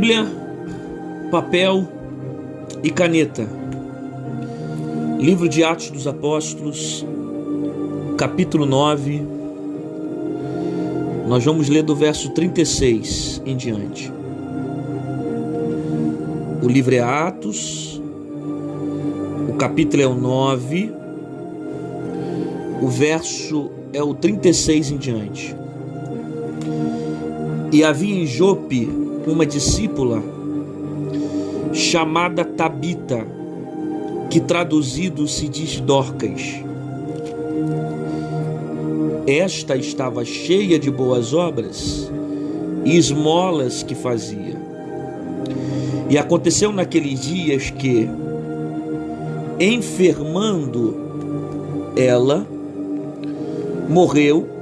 Bíblia, papel e caneta. Livro de Atos dos Apóstolos, capítulo 9. Nós vamos ler do verso 36 em diante. O livro é Atos, o capítulo é o 9, o verso é o 36 em diante. E havia em Jope uma discípula chamada Tabita, que traduzido se diz Dorcas. Esta estava cheia de boas obras e esmolas que fazia. E aconteceu naqueles dias que, enfermando ela, morreu,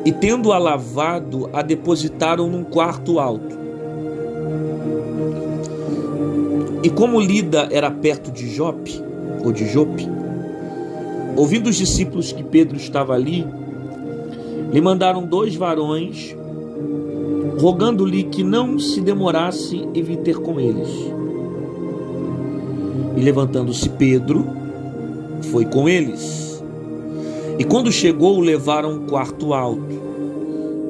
e tendo-a lavado, a depositaram num quarto alto. E como Lida era perto de Jope, ouvindo os discípulos que Pedro estava ali, lhe mandaram 2 varões, rogando-lhe que não se demorasse em vir ter com eles. E levantando-se Pedro, foi com eles. E quando chegou, o levaram a um quarto alto.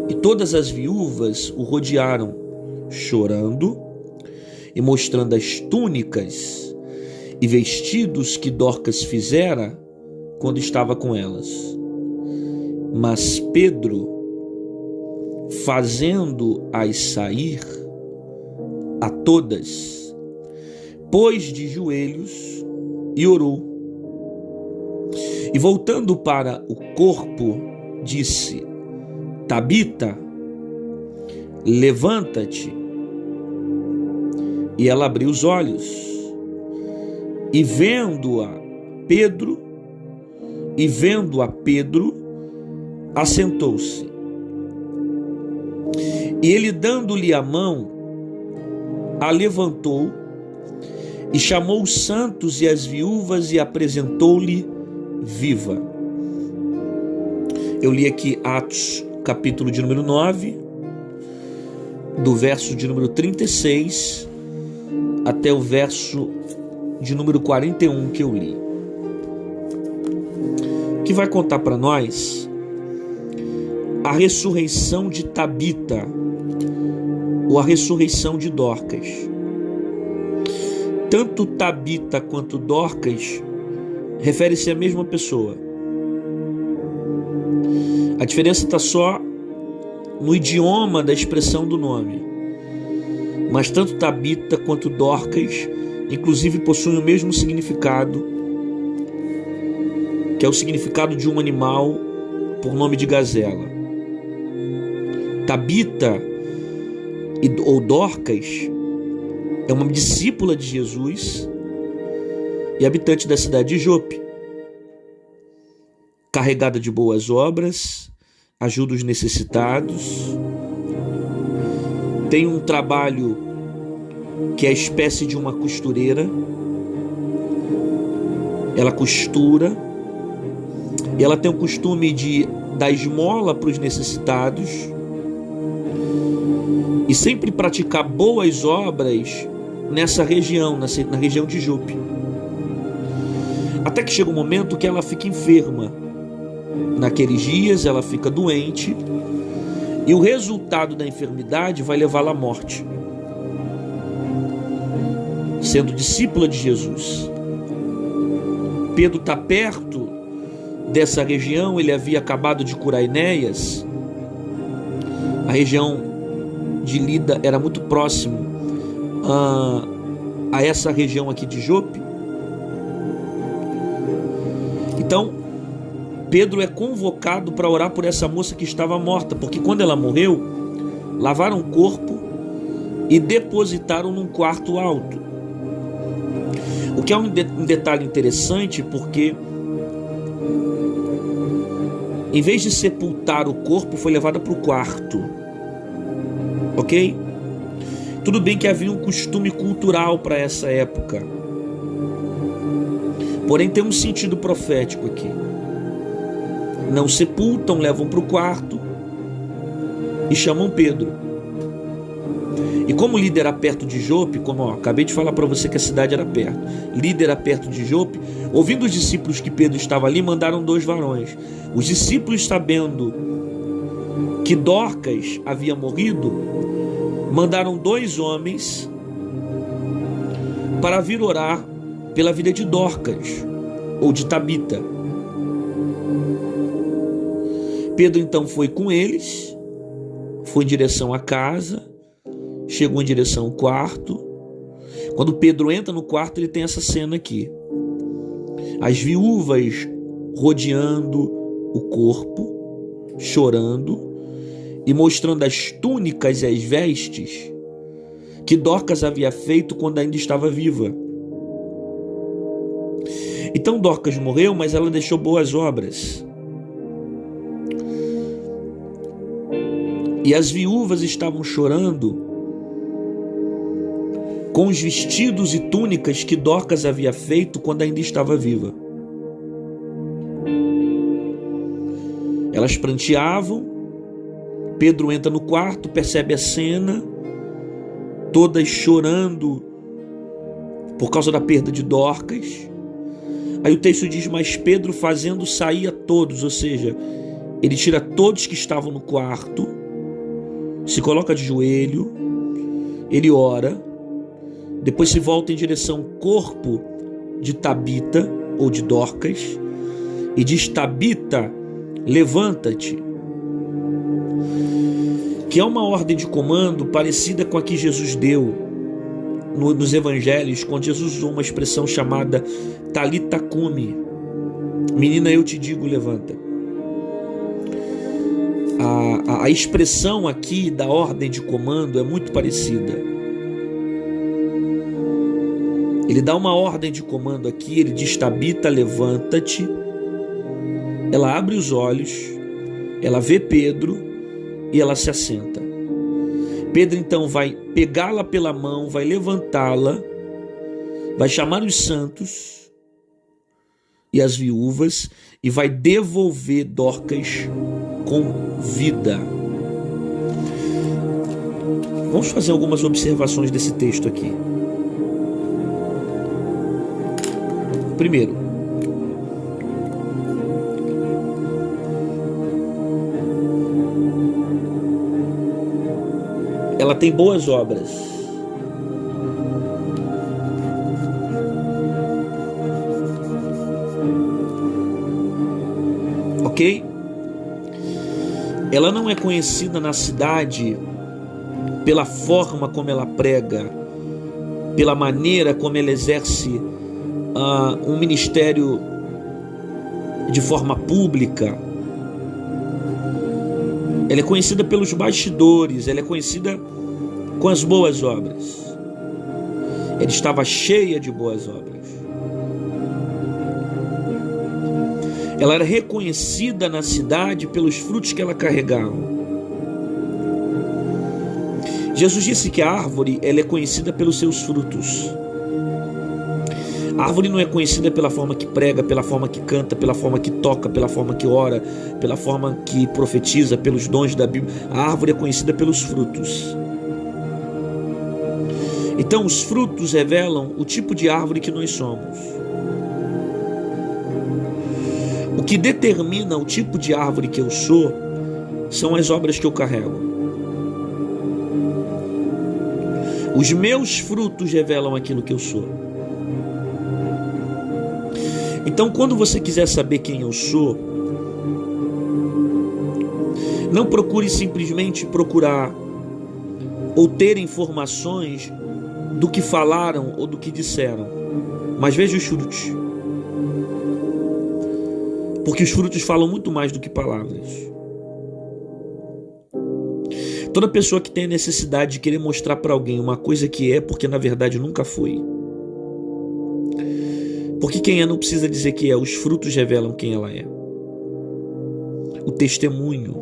E todas as viúvas o rodearam, chorando e mostrando as túnicas e vestidos que Dorcas fizera quando estava com elas. Mas Pedro, fazendo-as sair a todas, pôs de joelhos e orou. E voltando para o corpo, disse: Tabita, levanta-te. E ela abriu os olhos, e vendo a Pedro, assentou-se. E ele, dando-lhe a mão, a levantou, e chamou os santos e as viúvas e apresentou-lhe viva. Eu li aqui Atos, capítulo de número 9, do verso de número 36 até o verso de número 41 que eu li, que vai contar para nós a ressurreição de Tabita, ou a ressurreição de Dorcas. Tanto Tabita quanto Dorcas refere-se à mesma pessoa. A diferença está só no idioma da expressão do nome. Mas tanto Tabita quanto Dorcas, inclusive, possuem o mesmo significado, que é o significado de um animal por nome de gazela. Tabita ou Dorcas é uma discípula de Jesus e habitante da cidade de Jope, carregada de boas obras, ajuda os necessitados, tem um trabalho que é a espécie de uma costureira. Ela costura e ela tem o costume de dar esmola para os necessitados e sempre praticar boas obras nessa região, na região de Jope. Até que chega um momento que ela fica enferma. Naqueles dias ela fica doente e o resultado da enfermidade vai levá-la à morte. Sendo discípula de Jesus, Pedro está perto dessa região. Ele havia acabado de curar Enéas. A região de Lida era muito próximo a essa região aqui de Jope. Então Pedro é convocado para orar por essa moça que estava morta, porque quando ela morreu, lavaram o corpo e depositaram num quarto alto. O que é um detalhe interessante, porque em vez de sepultar o corpo, foi levada para o quarto. Ok? Tudo bem que havia um costume cultural para essa época, porém tem um sentido profético aqui. Não sepultam, levam para o quarto e chamam Pedro. E como Lida era perto de Jope, acabei de falar para você que a cidade era perto, Lida era perto de Jope, ouvindo os discípulos que Pedro estava ali, mandaram 2 varões. Os discípulos, sabendo que Dorcas havia morrido, mandaram 2 homens para vir orar pela vida de Dorcas, ou de Tabita. Pedro então foi com eles, foi em direção à casa, chegou em direção ao quarto. Quando Pedro entra no quarto, ele tem essa cena aqui: as viúvas rodeando o corpo, chorando e mostrando as túnicas e as vestes que Dorcas havia feito quando ainda estava viva. Então Dorcas morreu, mas ela deixou boas obras. E as viúvas estavam chorando com os vestidos e túnicas que Dorcas havia feito quando ainda estava viva. Elas pranteavam. Pedro entra no quarto, percebe a cena, todas chorando por causa da perda de Dorcas. Aí o texto diz: mas Pedro, fazendo sair a todos, ou seja, ele tira todos que estavam no quarto, se coloca de joelho, ele ora, depois se volta em direção ao corpo de Tabita, ou de Dorcas, e diz: Tabita, levanta-te. Que é uma ordem de comando parecida com a que Jesus deu nos evangelhos, quando Jesus usou uma expressão chamada Talita Cumi. Menina, eu te digo, levanta. A expressão aqui da ordem de comando é muito parecida. Ele dá uma ordem de comando aqui, ele diz: Tabita, levanta-te. Ela abre os olhos, ela vê Pedro e ela se assenta. Pedro então vai pegá-la pela mão, vai levantá-la, vai chamar os santos e as viúvas e vai devolver Dorcas com vida. Vamos fazer algumas observações desse texto aqui. Primeiro, ela tem boas obras. Ok? Ela não é conhecida na cidade pela forma como ela prega, pela maneira como ela exerce um ministério de forma pública. Ela é conhecida pelos bastidores, ela é conhecida com as boas obras. Ela estava cheia de boas obras. Ela era reconhecida na cidade pelos frutos que ela carregava. Jesus disse que a árvore, ela é conhecida pelos seus frutos. A árvore não é conhecida pela forma que prega, pela forma que canta, pela forma que toca, pela forma que ora, pela forma que profetiza, pelos dons da Bíblia. A árvore é conhecida pelos frutos. Então os frutos revelam o tipo de árvore que nós somos. O que determina o tipo de árvore que eu sou são as obras que eu carrego. Os meus frutos revelam aquilo que eu sou. Então, quando você quiser saber quem eu sou, não procure simplesmente procurar ou ter informações do que falaram ou do que disseram, mas veja os frutos. Porque os frutos falam muito mais do que palavras. Toda pessoa que tem a necessidade de querer mostrar para alguém uma coisa que é, porque na verdade nunca foi. Porque quem é não precisa dizer que é, os frutos revelam quem ela é. O testemunho.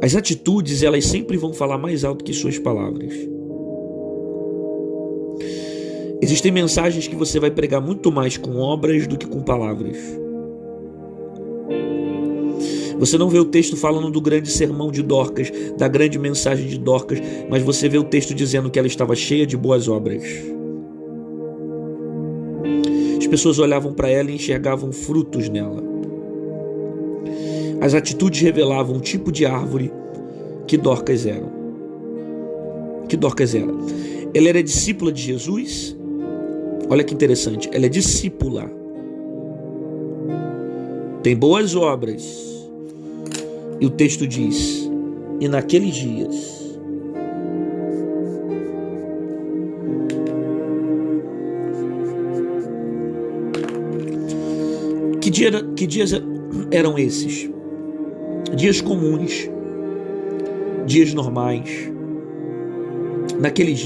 As atitudes, elas sempre vão falar mais alto que suas palavras. Existem mensagens que você vai pregar muito mais com obras do que com palavras. Você não vê o texto falando do grande sermão de Dorcas, da grande mensagem de Dorcas, mas você vê o texto dizendo que ela estava cheia de boas obras. As pessoas olhavam para ela e enxergavam frutos nela. As atitudes revelavam o tipo de árvore que Dorcas era. Ela era discípula de Jesus. Olha que interessante, ela é discípula. Tem boas obras. E o texto diz: e naqueles dias que dias eram esses? Dias comuns, dias normais. Naqueles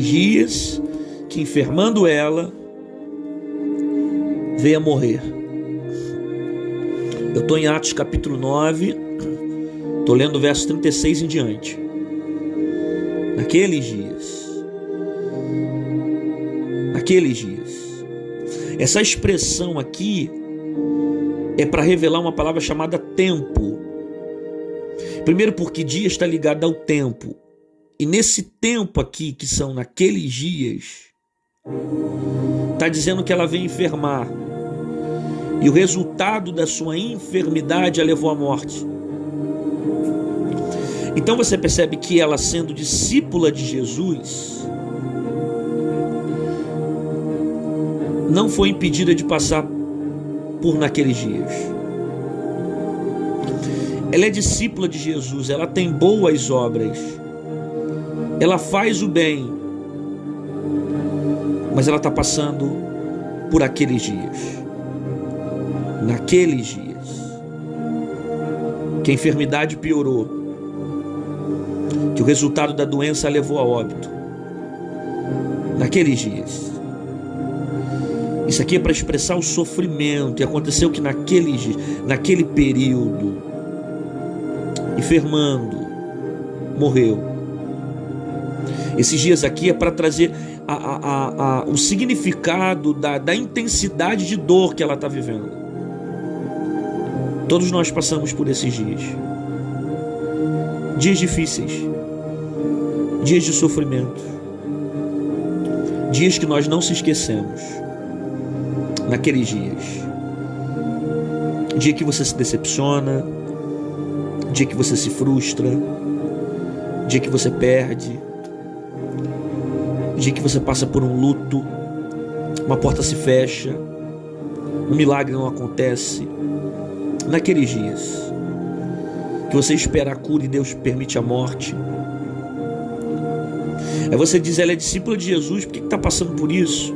dias que, enfermando ela, veio a morrer. Eu estou em Atos capítulo 9, estou lendo o verso 36 em diante. Naqueles dias. Essa expressão aqui é para revelar uma palavra chamada tempo. Primeiro porque dia está ligado ao tempo. E nesse tempo aqui, que são naqueles dias, está dizendo que ela veio enfermar. E o resultado da sua enfermidade a levou à morte. Então você percebe que ela, sendo discípula de Jesus, não foi impedida de passar por naqueles dias. Ela é discípula de Jesus, ela tem boas obras, ela faz o bem, mas ela está passando por aqueles dias. Naqueles dias que a enfermidade piorou, que o resultado da doença a levou a óbito. Naqueles dias. Isso aqui é para expressar o sofrimento. E aconteceu que naquele período, enfermando, morreu. Esses dias aqui é para trazer o significado da intensidade de dor que ela está vivendo. Todos nós passamos por esses dias. Dias difíceis. Dias de sofrimento. Dias que nós não se esquecemos. Naqueles dias. Dia que você se decepciona. Dia que você se frustra. Dia que você perde. Dia que você passa por um luto. Uma porta se fecha. Um milagre não acontece. Naqueles dias que você espera a cura e Deus permite a morte. Aí você diz: ela é discípula de Jesus, por que está passando por isso?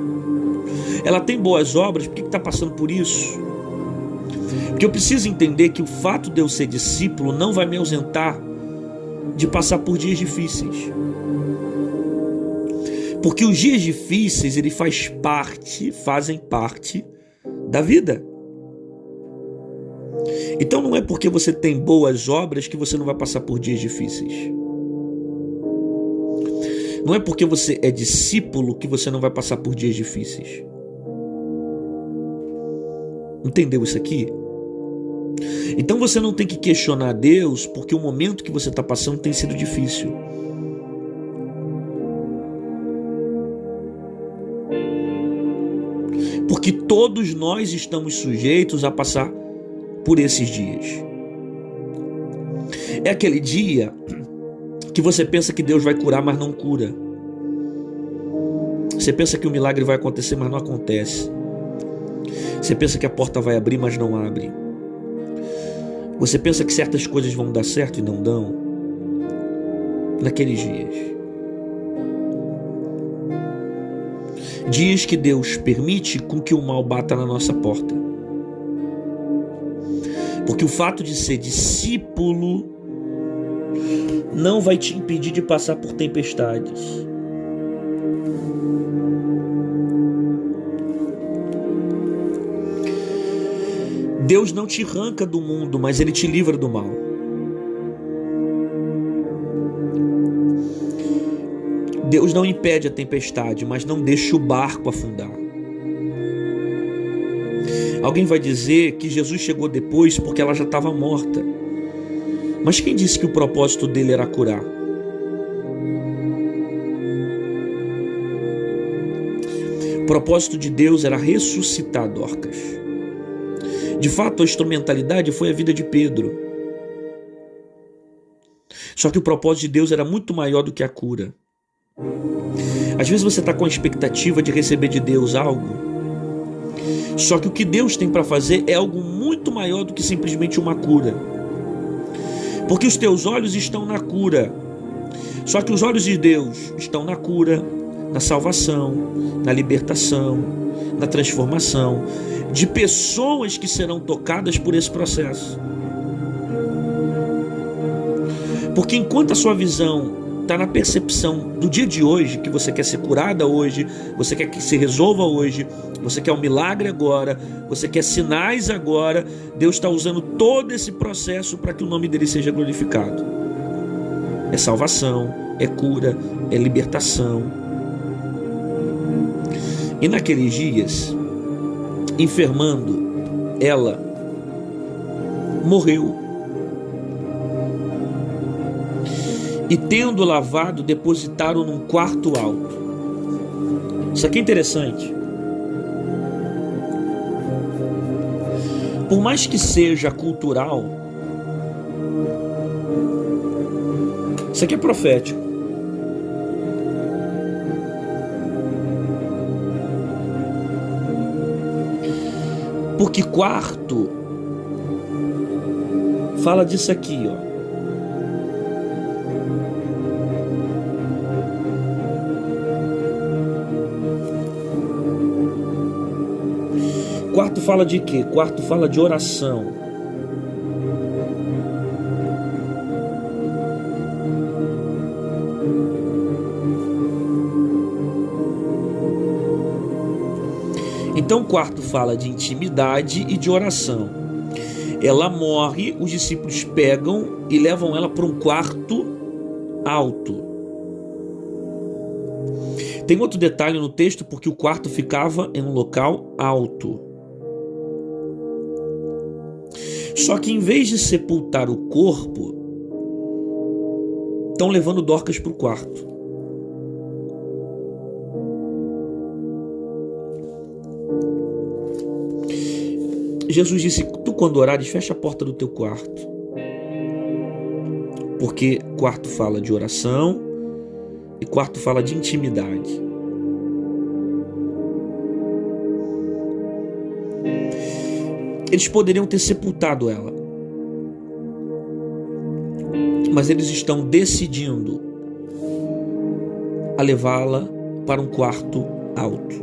Ela tem boas obras, por que está passando por isso? Porque eu preciso entender que o fato de eu ser discípulo não vai me ausentar de passar por dias difíceis. Porque os dias difíceis, eles fazem parte da vida. Então não é porque você tem boas obras que você não vai passar por dias difíceis. Não é porque você é discípulo que você não vai passar por dias difíceis. Entendeu isso aqui? Então você não tem que questionar Deus porque o momento que você está passando tem sido difícil. Porque todos nós estamos sujeitos a passar por esses dias. É aquele dia que você pensa que Deus vai curar, mas não cura. Você pensa que o milagre vai acontecer, mas não acontece. Você pensa que a porta vai abrir, mas não abre. Você pensa que certas coisas vão dar certo e não dão. Naqueles dias. Dias que Deus permite com que o mal bata na nossa porta. Porque o fato de ser discípulo não vai te impedir de passar por tempestades. Deus não te arranca do mundo, mas Ele te livra do mal. Deus não impede a tempestade, mas não deixa o barco afundar. Alguém vai dizer que Jesus chegou depois porque ela já estava morta. Mas quem disse que o propósito dele era curar? O propósito de Deus era ressuscitar Dorcas. De fato, a instrumentalidade foi a vida de Pedro. Só que o propósito de Deus era muito maior do que a cura. Às vezes você está com a expectativa de receber de Deus algo, só que o que Deus tem para fazer é algo muito maior do que simplesmente uma cura. Porque os teus olhos estão na cura, só que os olhos de Deus estão na cura, na salvação, na libertação, na transformação de pessoas que serão tocadas por esse processo. Porque enquanto a sua visão está na percepção do dia de hoje, que você quer ser curada hoje, você quer que se resolva hoje, você quer um milagre agora, você quer sinais agora, Deus está usando todo esse processo para que o nome dele seja glorificado. É salvação, é cura, é libertação. E naqueles dias, enfermando, ela morreu. E tendo lavado, depositaram num quarto alto. Isso aqui é interessante. Por mais que seja cultural, isso aqui é profético. Porque quarto fala disso aqui, ó. Quarto fala de quê? Quarto fala de oração. Então, quarto fala de intimidade e de oração. Ela morre, os discípulos pegam e levam ela para um quarto alto. Tem outro detalhe no texto, porque o quarto ficava em um local alto. Só que em vez de sepultar o corpo, estão levando Dorcas para o quarto. Jesus disse: tu quando orares, fecha a porta do teu quarto. Porque quarto fala de oração e quarto fala de intimidade. Eles poderiam ter sepultado ela, mas eles estão decidindo a levá-la para um quarto alto.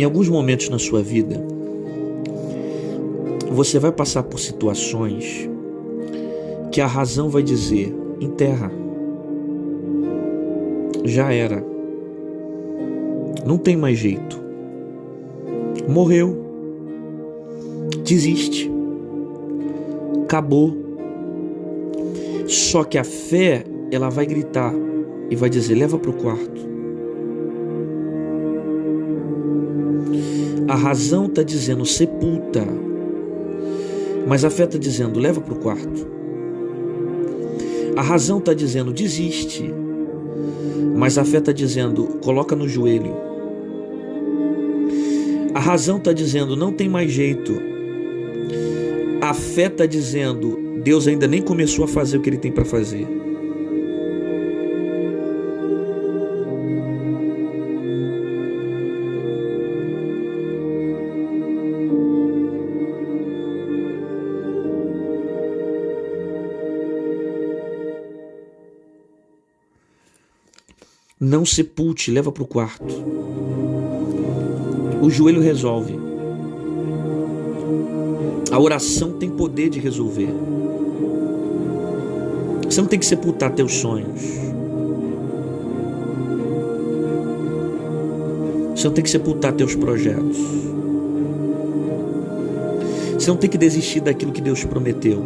alguns momentos na sua vida, você vai passar por situações que a razão vai dizer: enterra, já era, não tem mais jeito, morreu, desiste, acabou. Só que a fé, ela vai gritar e vai dizer: leva para o quarto. A razão está dizendo: sepulta, mas a fé está dizendo: leva para o quarto. A razão está dizendo: desiste, mas a fé está dizendo: coloca no joelho. A razão está dizendo: não tem mais jeito. A fé está dizendo: Deus ainda nem começou a fazer o que Ele tem para fazer. Não sepulte, leva para o quarto. O joelho resolve. A oração tem poder de resolver. Você não tem que sepultar teus sonhos. Você não tem que sepultar teus projetos. Você não tem que desistir daquilo que Deus prometeu.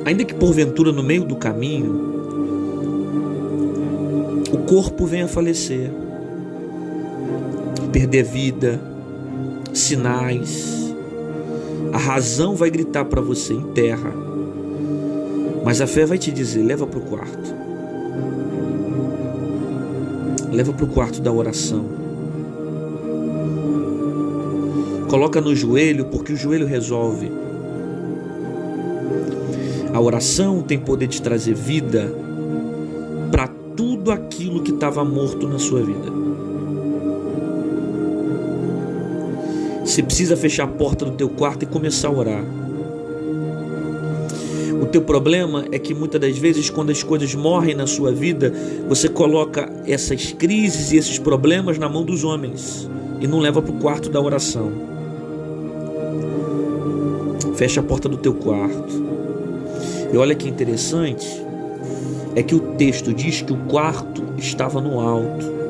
Ainda que porventura no meio do caminho o corpo venha a falecer, perder vida, sinais, a razão vai gritar para você: enterra, mas a fé vai te dizer: leva para o quarto. Leva para o quarto da oração. Coloca no joelho, porque o joelho resolve. A oração tem poder de trazer vida para tudo aquilo que estava morto na sua vida. Você precisa fechar a porta do teu quarto e começar a orar. O teu problema é que muitas das vezes, quando as coisas morrem na sua vida, você coloca essas crises e esses problemas na mão dos homens e não leva para o quarto da oração. Fecha a porta do teu quarto. E olha que interessante, é que o texto diz que o quarto estava no alto.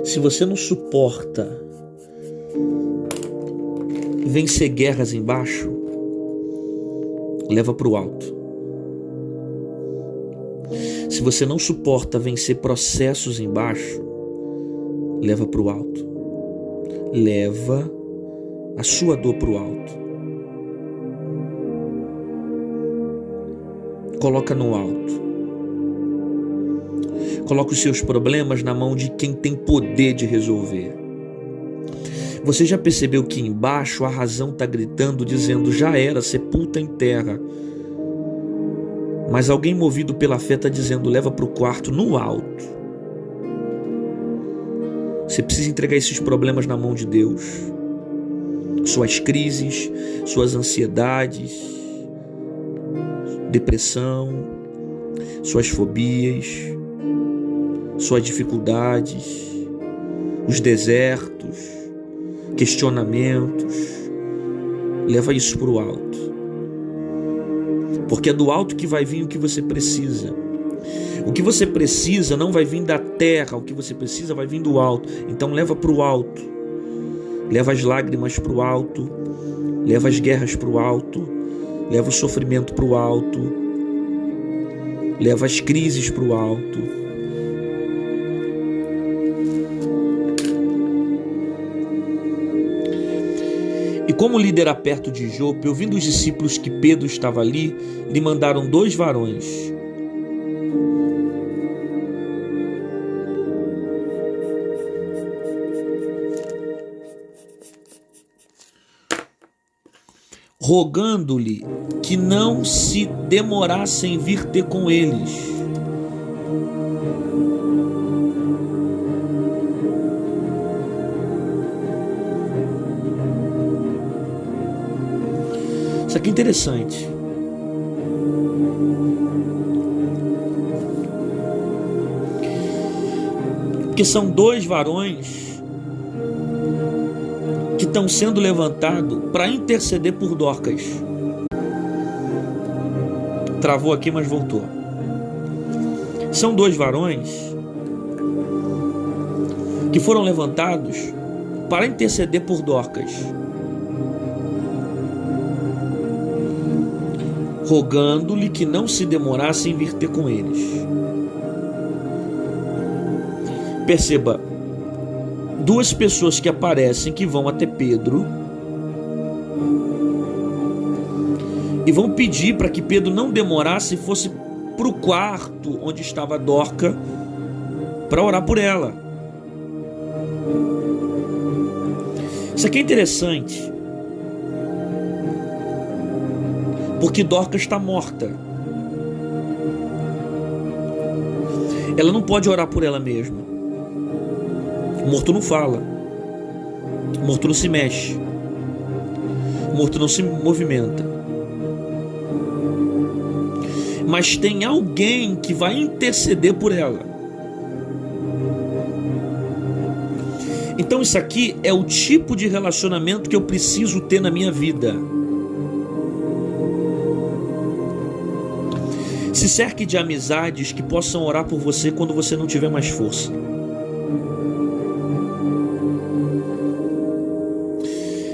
Se você não suporta vencer guerras embaixo, leva para o alto. Se você não suporta vencer processos embaixo, leva para o alto. Leva a sua dor para o alto. Coloca no alto. Coloca os seus problemas na mão de quem tem poder de resolver. Você já percebeu que embaixo a razão está gritando, dizendo: já era, sepulta em terra. Mas alguém movido pela fé está dizendo: leva para o quarto no alto. Você precisa entregar esses problemas na mão de Deus. Suas crises, suas ansiedades, depressão, suas fobias, suas dificuldades, os desertos, questionamentos. Leva isso para o alto, porque é do alto que vai vir o que você precisa. O que você precisa não vai vir da terra, o que você precisa vai vir do alto. Então leva para o alto. Leva as lágrimas para o alto, leva as guerras para o alto, leva o sofrimento para o alto, leva as crises para o alto. E como líder perto de Jope, ouvindo os discípulos que Pedro estava ali, lhe mandaram 2 varões. rogando-lhe que não se demorasse em vir ter com eles. Isso aqui é interessante. Porque são dois varões que estão sendo levantados para interceder por Dorcas. Travou aqui, mas voltou. São dois varões que foram levantados para interceder por Dorcas, rogando-lhe que não se demorasse em vir ter com eles. Perceba, duas pessoas que aparecem, que vão até Pedro e vão pedir para que Pedro não demorasse e fosse para o quarto onde estava Dorca para orar por ela. Isso aqui é interessante, porque Dorca está morta. Ela não pode orar por ela mesma. Morto não fala, morto não se mexe, morto não se movimenta. Mas tem alguém que vai interceder por ela. Então isso aqui é o tipo de relacionamento que eu preciso ter na minha vida. Se cerque de amizades que possam orar por você quando você não tiver mais força.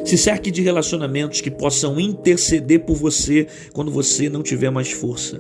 Se cerque de relacionamentos que possam interceder por você quando você não tiver mais força.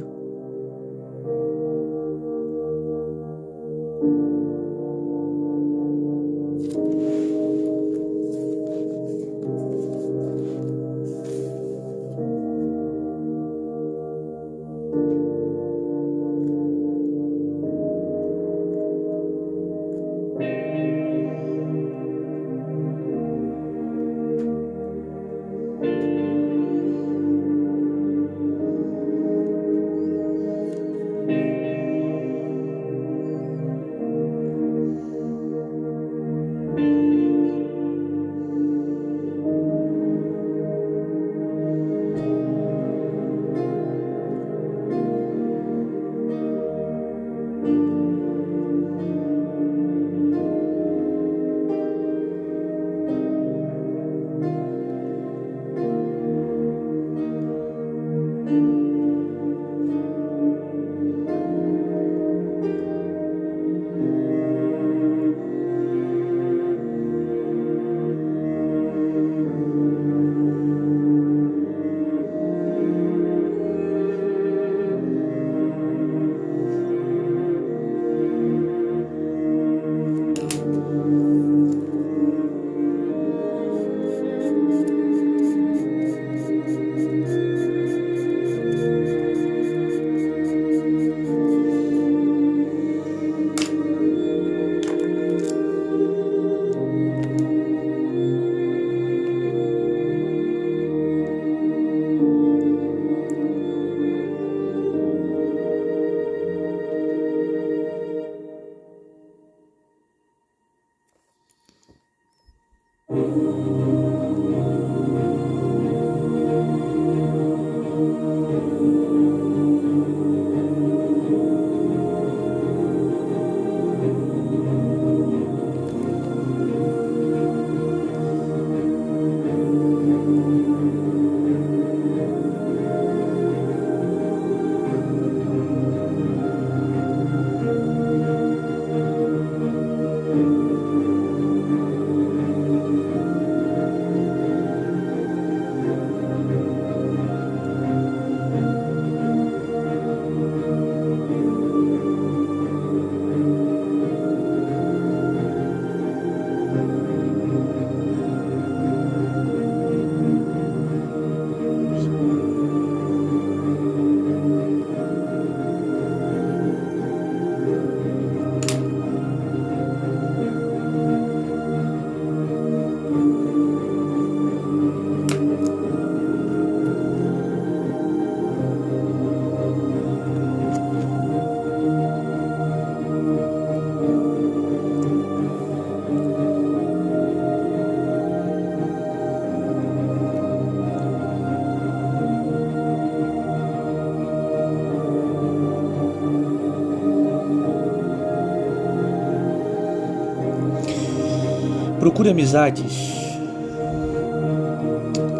Procure amizades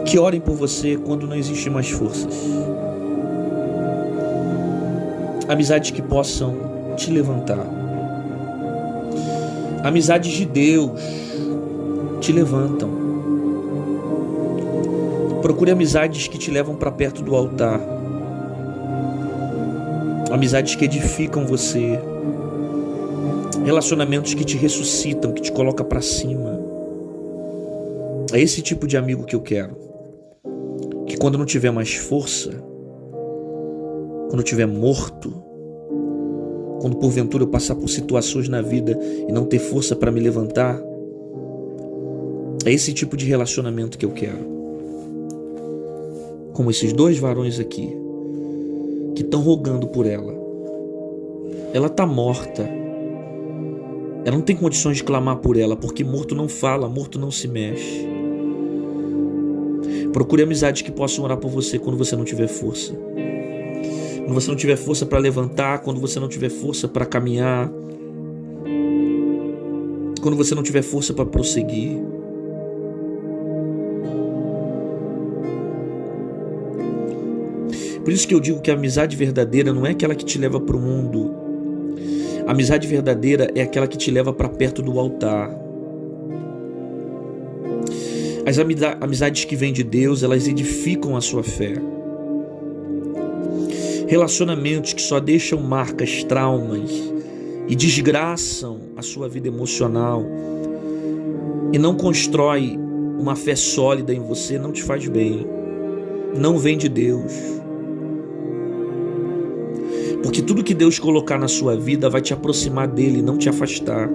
que orem por você quando não existe mais forças. Amizades que possam te levantar. Amizades de Deus te levantam. Procure amizades que te levam para perto do altar. Amizades que edificam você. Relacionamentos que te ressuscitam, que te colocam para cima. É esse tipo de amigo que eu quero. Que quando não tiver mais força, quando eu estiver morto, quando porventura eu passar por situações na vida e não ter força para me levantar, é esse tipo de relacionamento que eu quero. Como esses dois varões aqui, que estão rogando por ela. Ela está morta. Ela não tem condições de clamar por ela, porque morto não fala, morto não se mexe. Procure amizades que possam orar por você quando você não tiver força. Quando você não tiver força para levantar, quando você não tiver força para caminhar, quando você não tiver força para prosseguir. Por isso que eu digo que a amizade verdadeira não é aquela que te leva para o mundo. A amizade verdadeira é aquela que te leva para perto do altar. As amizades que vêm de Deus, elas edificam a sua fé. Relacionamentos que só deixam marcas, traumas e desgraçam a sua vida emocional e não constrói uma fé sólida em você, não te faz bem. Não vem de Deus. Porque tudo que Deus colocar na sua vida vai te aproximar dele, não te afastar.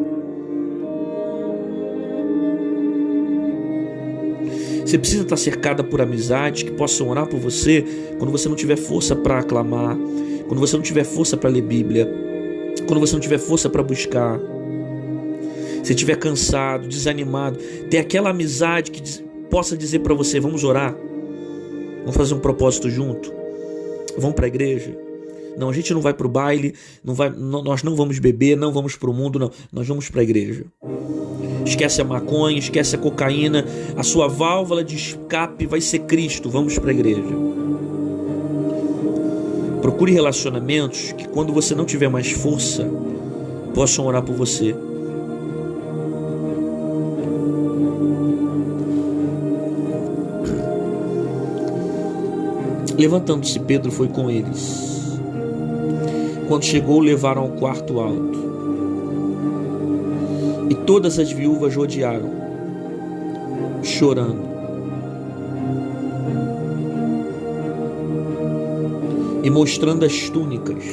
Você precisa estar cercada por amizades que possam orar por você quando você não tiver força para aclamar, quando você não tiver força para ler Bíblia, quando você não tiver força para buscar. Se estiver cansado, desanimado, ter aquela amizade que possa dizer para você: vamos orar, vamos fazer um propósito junto, vamos para a igreja. Não, a gente não vai para o baile, nós não vamos beber, não vamos para o mundo, não. Nós vamos para a igreja. Esquece a maconha, esquece a cocaína. A sua válvula de escape vai ser Cristo. Vamos para a igreja. Procure relacionamentos que quando você não tiver mais força, possam orar por você. Levantando-se, Pedro foi com eles. Quando chegou, levaram ao quarto alto. E todas as viúvas rodearam, chorando. E mostrando as túnicas.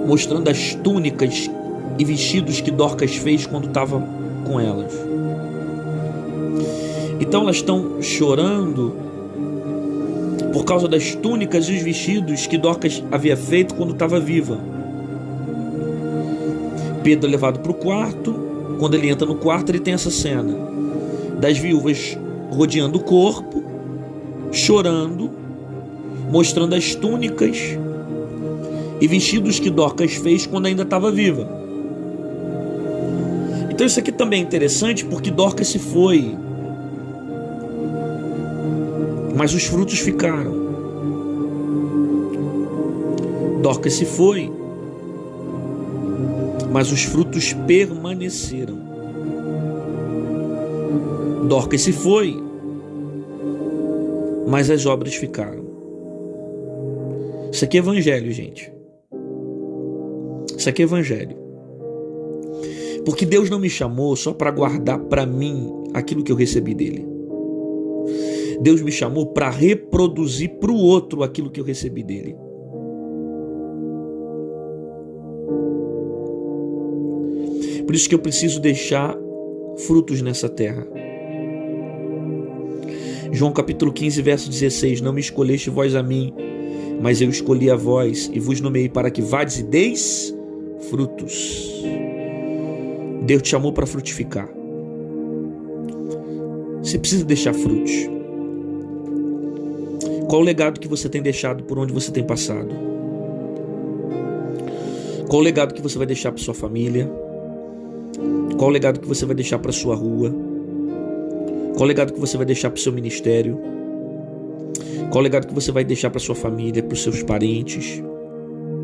Mostrando as túnicas e vestidos que Dorcas fez quando estava com elas. Então elas estão chorando por causa das túnicas e os vestidos que Dorcas havia feito quando estava viva. Pedro é levado para o quarto. Quando ele entra no quarto, ele tem essa cena das viúvas rodeando o corpo, chorando, mostrando as túnicas e vestidos que Dorcas fez quando ainda estava viva. Então isso aqui também é interessante, porque Dorcas se foi, mas os frutos ficaram. Dorcas se foi, mas os frutos permaneceram. Dorcas se foi, mas as obras ficaram. Isso aqui é evangelho, gente. Isso aqui é evangelho. Porque Deus não me chamou só para guardar para mim aquilo que eu recebi dele. Deus me chamou para reproduzir para o outro aquilo que eu recebi dele. Por isso que eu preciso deixar frutos nessa terra. João capítulo 15, verso 16: não me escolheste vós a mim, mas eu escolhi a vós e vos nomeei para que vades e deis frutos. Deus te chamou para frutificar. Você precisa deixar frutos. Qual o legado que você tem deixado por onde você tem passado? Qual o legado que você vai deixar para sua família? Qual o legado que você vai deixar para sua rua? Qual o legado que você vai deixar para o seu ministério? Qual o legado que você vai deixar para sua família, para os seus parentes,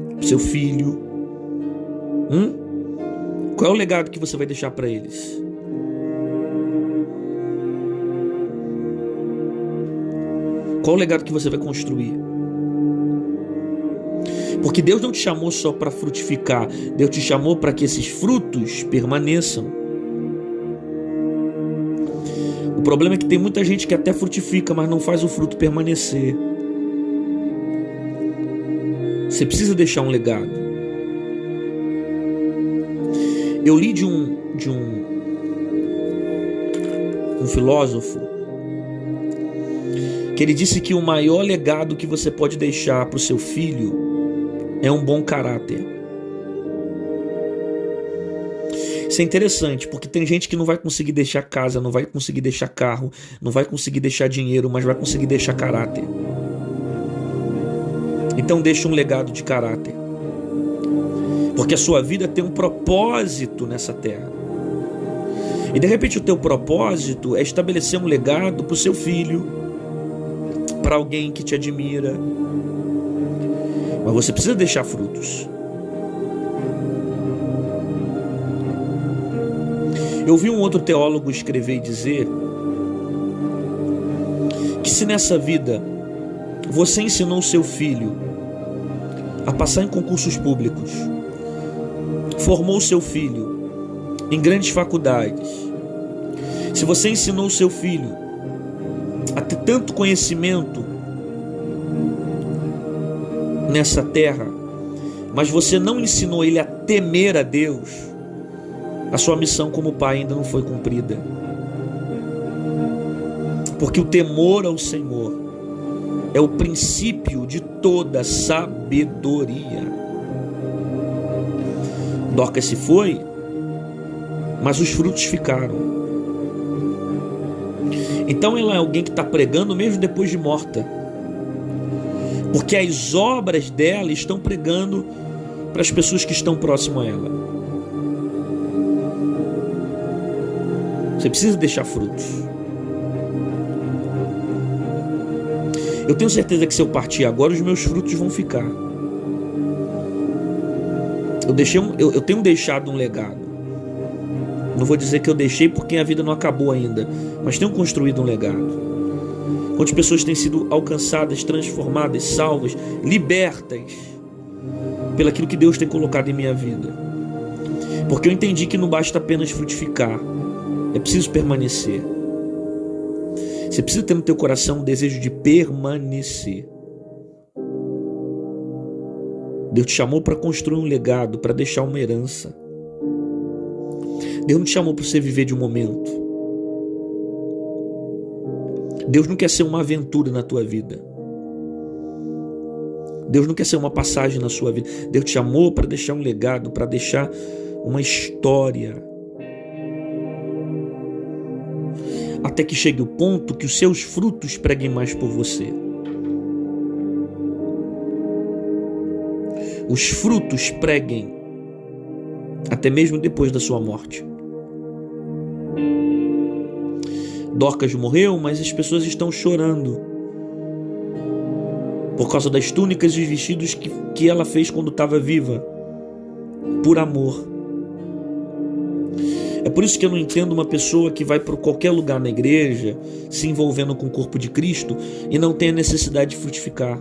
para o seu filho? Qual é o legado que você vai deixar para eles? Qual o legado que você vai construir? Porque Deus não te chamou só para frutificar, Deus te chamou para que esses frutos permaneçam. O problema é que tem muita gente que até frutifica, mas não faz o fruto permanecer. Você precisa deixar um legado. Eu li de um filósofo que ele disse que o maior legado que você pode deixar para o seu filho é um bom caráter. Isso é interessante, porque tem gente que não vai conseguir deixar casa, não vai conseguir deixar carro, não vai conseguir deixar dinheiro, mas vai conseguir deixar caráter. Então deixa um legado de caráter. Porque a sua vida tem um propósito nessa terra. E de repente o teu propósito é estabelecer um legado para o seu filho, para alguém que te admira. Mas você precisa deixar frutos. Eu vi um outro teólogo escrever e dizer que se nessa vida você ensinou seu filho a passar em concursos públicos, formou seu filho em grandes faculdades, se você ensinou seu filho a ter tanto conhecimento nessa terra, mas você não ensinou ele a temer a Deus, a sua missão como pai ainda não foi cumprida. Porque o temor ao Senhor é o princípio de toda sabedoria. Dorcas se foi, mas os frutos ficaram. Então ela é alguém que está pregando mesmo depois de morta, porque as obras dela estão pregando para as pessoas que estão próximo a ela. Você precisa deixar frutos. Eu tenho certeza que se eu partir agora, os meus frutos vão ficar. Eu tenho deixado um legado. Não vou dizer que eu deixei porque a vida não acabou ainda, mas tenho construído um legado. Quantas pessoas têm sido alcançadas, transformadas, salvas, libertas pelaquilo que Deus tem colocado em minha vida. Porque eu entendi que não basta apenas frutificar, é preciso permanecer. Você precisa ter no teu coração um desejo de permanecer. Deus te chamou para construir um legado, para deixar uma herança. Deus não te chamou para você viver de um momento. Deus não quer ser uma aventura na tua vida. Deus não quer ser uma passagem na sua vida. Deus te chamou para deixar um legado, para deixar uma história. Até que chegue o ponto que os seus frutos preguem mais por você. Os frutos preguem até mesmo depois da sua morte. Dorcas morreu, mas as pessoas estão chorando por causa das túnicas e os vestidos que ela fez quando estava viva, por amor. É por isso que eu não entendo uma pessoa que vai para qualquer lugar na igreja, se envolvendo com o corpo de Cristo, e não tem a necessidade de frutificar.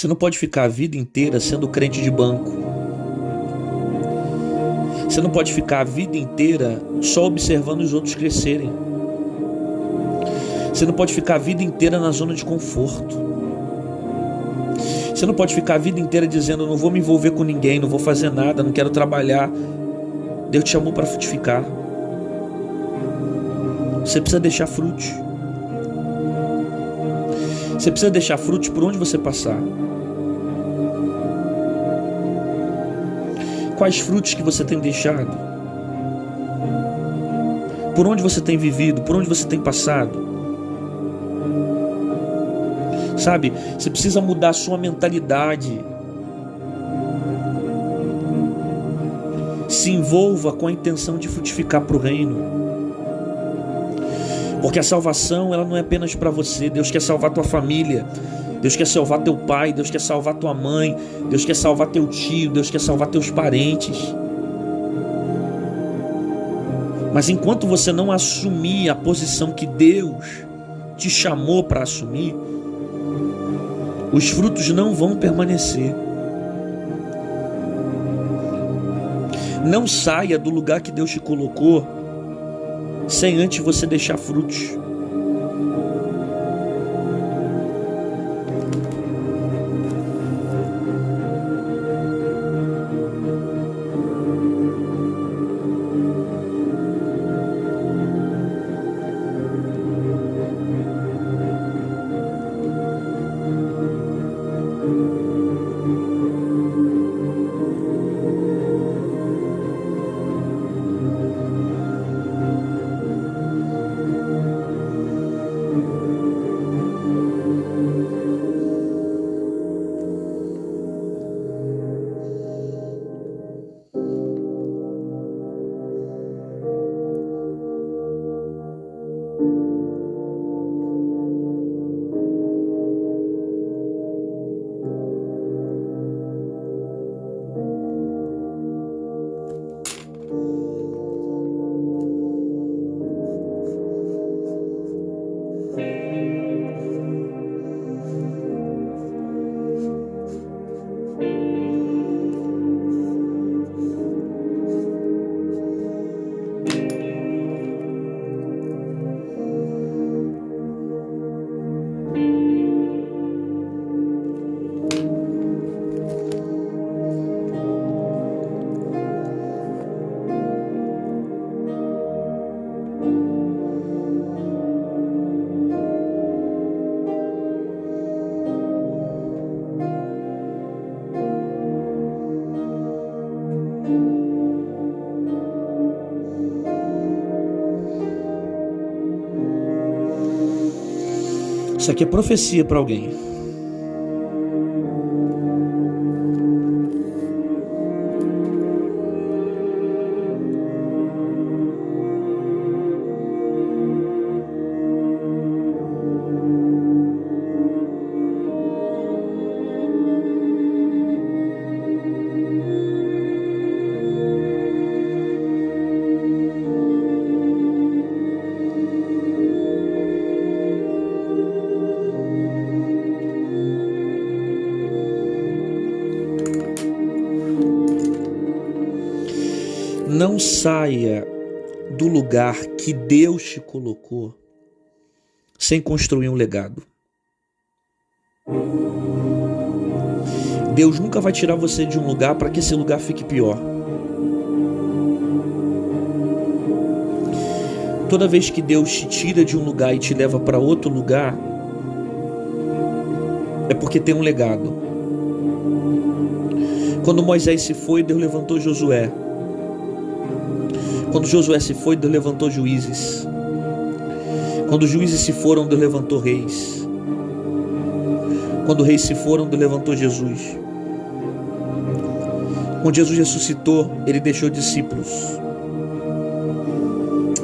Você não pode ficar a vida inteira sendo crente de banco. Você não pode ficar a vida inteira só observando os outros crescerem. Você não pode ficar a vida inteira na zona de conforto. Você não pode ficar a vida inteira dizendo: não vou me envolver com ninguém, não vou fazer nada, não quero trabalhar. Deus te chamou para frutificar. Você precisa deixar frutos. Você precisa deixar frutos por onde você passar. Quais frutos que você tem deixado? Por onde você tem vivido? Por onde você tem passado? Sabe, você precisa mudar a sua mentalidade. Se envolva com a intenção de frutificar para o reino. Porque a salvação, ela não é apenas para você. Deus quer salvar tua família. Deus quer salvar teu pai. Deus quer salvar tua mãe. Deus quer salvar teu tio. Deus quer salvar teus parentes. Mas enquanto você não assumir a posição que Deus te chamou para assumir, os frutos não vão permanecer. Não saia do lugar que Deus te colocou sem antes você deixar frutos. Isso aqui é profecia para alguém. Não saia do lugar que Deus te colocou sem construir um legado. Deus nunca vai tirar você de um lugar para que esse lugar fique pior. Toda vez que Deus te tira de um lugar e te leva para outro lugar, é porque tem um legado. Quando Moisés se foi, Deus levantou Josué. Quando Josué se foi, Deus levantou juízes. Quando os juízes se foram, Deus levantou reis. Quando reis se foram, Deus levantou Jesus. Quando Jesus ressuscitou, ele deixou discípulos.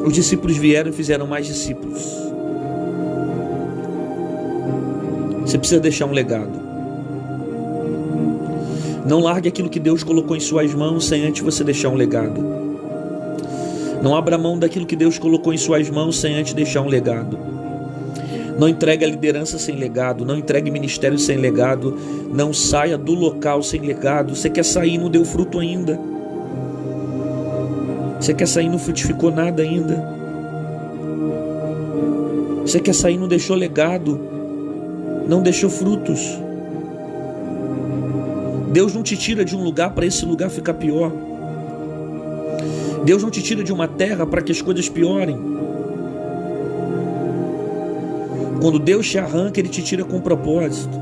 Os discípulos vieram e fizeram mais discípulos. Você precisa deixar um legado. Não largue aquilo que Deus colocou em suas mãos sem antes você deixar um legado. Não abra mão daquilo que Deus colocou em suas mãos sem antes deixar um legado. Não entregue a liderança sem legado, não entregue ministério sem legado, não saia do local sem legado. Você quer sair e não deu fruto ainda. Você quer sair e não frutificou nada ainda. Você quer sair e não deixou legado, não deixou frutos. Deus não te tira de um lugar para esse lugar ficar pior. Deus não te tira de uma terra para que as coisas piorem. Quando Deus te arranca, Ele te tira com propósito.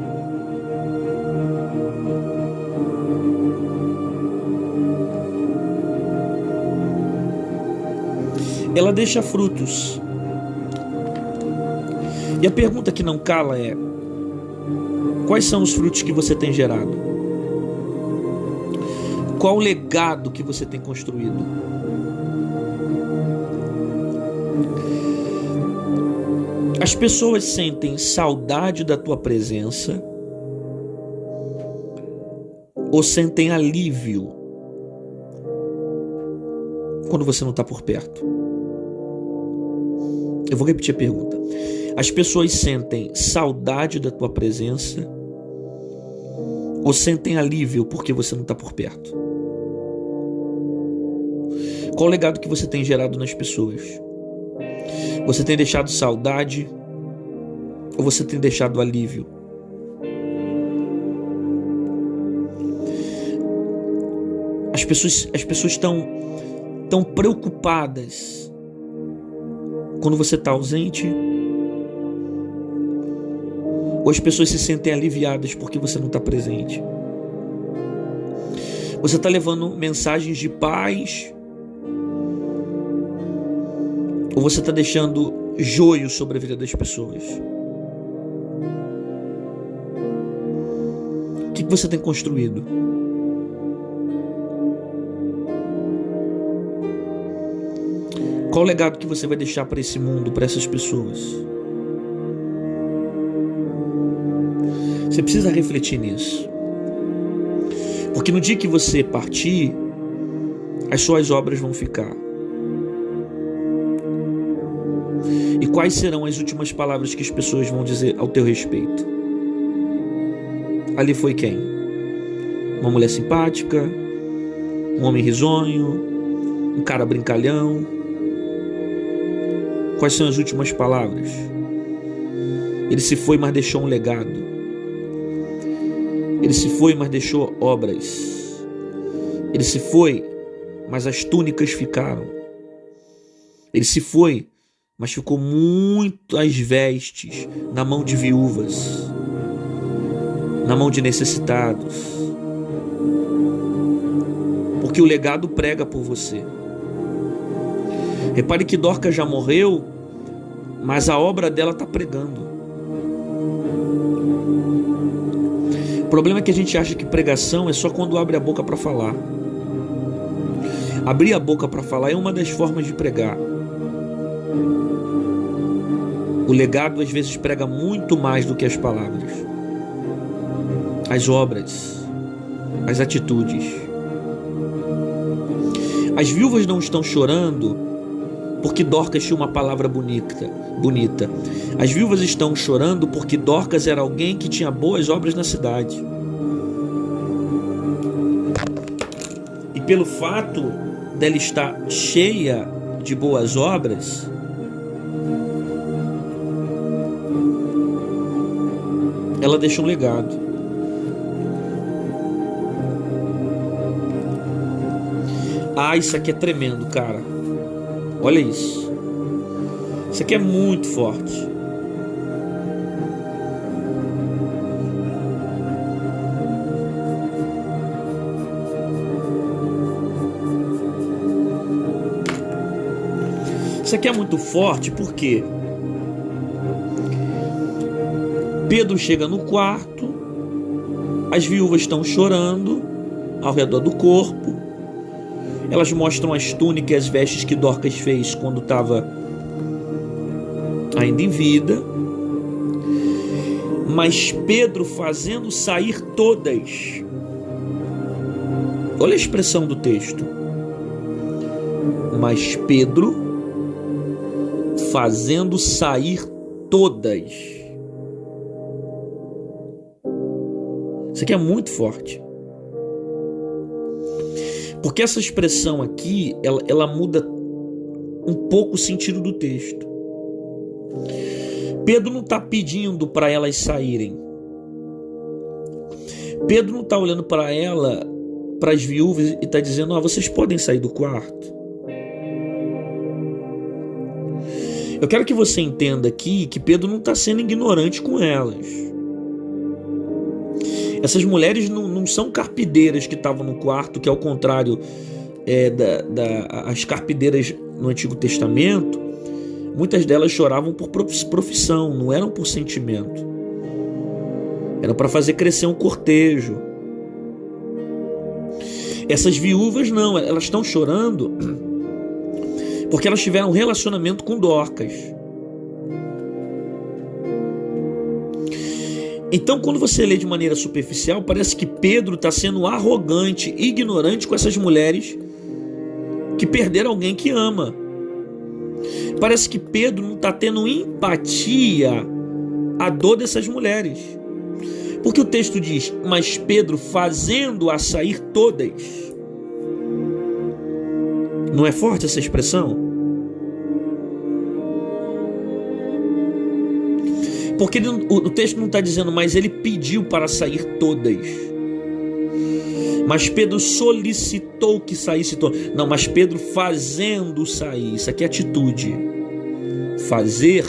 Ela deixa frutos. E a pergunta que não cala é: quais são os frutos que você tem gerado? Qual o legado que você tem construído? As pessoas sentem saudade da tua presença ou sentem alívio quando você não está por perto? Eu vou repetir a pergunta. As pessoas sentem saudade da tua presença ou sentem alívio porque você não está por perto? Qual o legado que você tem gerado nas pessoas? Você tem deixado saudade ou você tem deixado alívio? As pessoas estão preocupadas quando você está ausente, ou as pessoas se sentem aliviadas porque você não está presente? Você está levando mensagens de paz, ou você está deixando joio sobre a vida das pessoas? O que você tem construído? Qual o legado que você vai deixar para esse mundo, para essas pessoas? Você precisa refletir nisso. Porque no dia que você partir, as suas obras vão ficar. E quais serão as últimas palavras que as pessoas vão dizer ao teu respeito? Ali foi quem? Uma mulher simpática? Um homem risonho? Um cara brincalhão? Quais são as últimas palavras? Ele se foi, mas deixou um legado. Ele se foi, mas deixou obras. Ele se foi, mas as túnicas ficaram. Ele se foi, mas ficou muitas vestes na mão de viúvas, na mão de necessitados. Porque o legado prega por você. Repare que Dorcas já morreu, mas a obra dela está pregando. O problema é que a gente acha que pregação é só quando abre a boca para falar. Abrir a boca para falar é uma das formas de pregar. O legado às vezes prega muito mais do que as palavras. As obras, as atitudes. As viúvas não estão chorando porque Dorcas tinha uma palavra bonita. As viúvas estão chorando porque Dorcas era alguém que tinha boas obras na cidade. E pelo fato dela estar cheia de boas obras, ela deixa um legado. Ah, isso aqui é tremendo, cara. Olha isso. Isso aqui é muito forte. Isso aqui é muito forte porque Pedro chega no quarto, as viúvas estão chorando ao redor do corpo. Elas mostram as túnicas e as vestes que Dorcas fez quando estava ainda em vida. Mas Pedro fazendo sair todas. Olha a expressão do texto. Mas Pedro fazendo sair todas. Isso aqui é muito forte. Porque essa expressão aqui, ela muda um pouco o sentido do texto. Pedro não está pedindo para elas saírem. Pedro não está olhando para ela, para as viúvas, e está dizendo: vocês podem sair do quarto. Eu quero que você entenda aqui que Pedro não está sendo ignorante com elas. Essas mulheres não são carpideiras que estavam no quarto, que ao contrário as carpideiras no Antigo Testamento, muitas delas choravam por profissão, não eram por sentimento. Era para fazer crescer um cortejo. Essas viúvas não, elas estão chorando porque elas tiveram um relacionamento com Dorcas. Então, quando você lê de maneira superficial, parece que Pedro está sendo arrogante, ignorante com essas mulheres que perderam alguém que ama. Parece que Pedro não está tendo empatia à dor dessas mulheres. Porque o texto diz: mas Pedro, fazendo-a sair todas. Não é forte essa expressão? Porque o texto não está dizendo, mas ele pediu para sair todas. Mas Pedro solicitou que saísse todas. Não, mas Pedro fazendo sair. Isso aqui é atitude. Fazer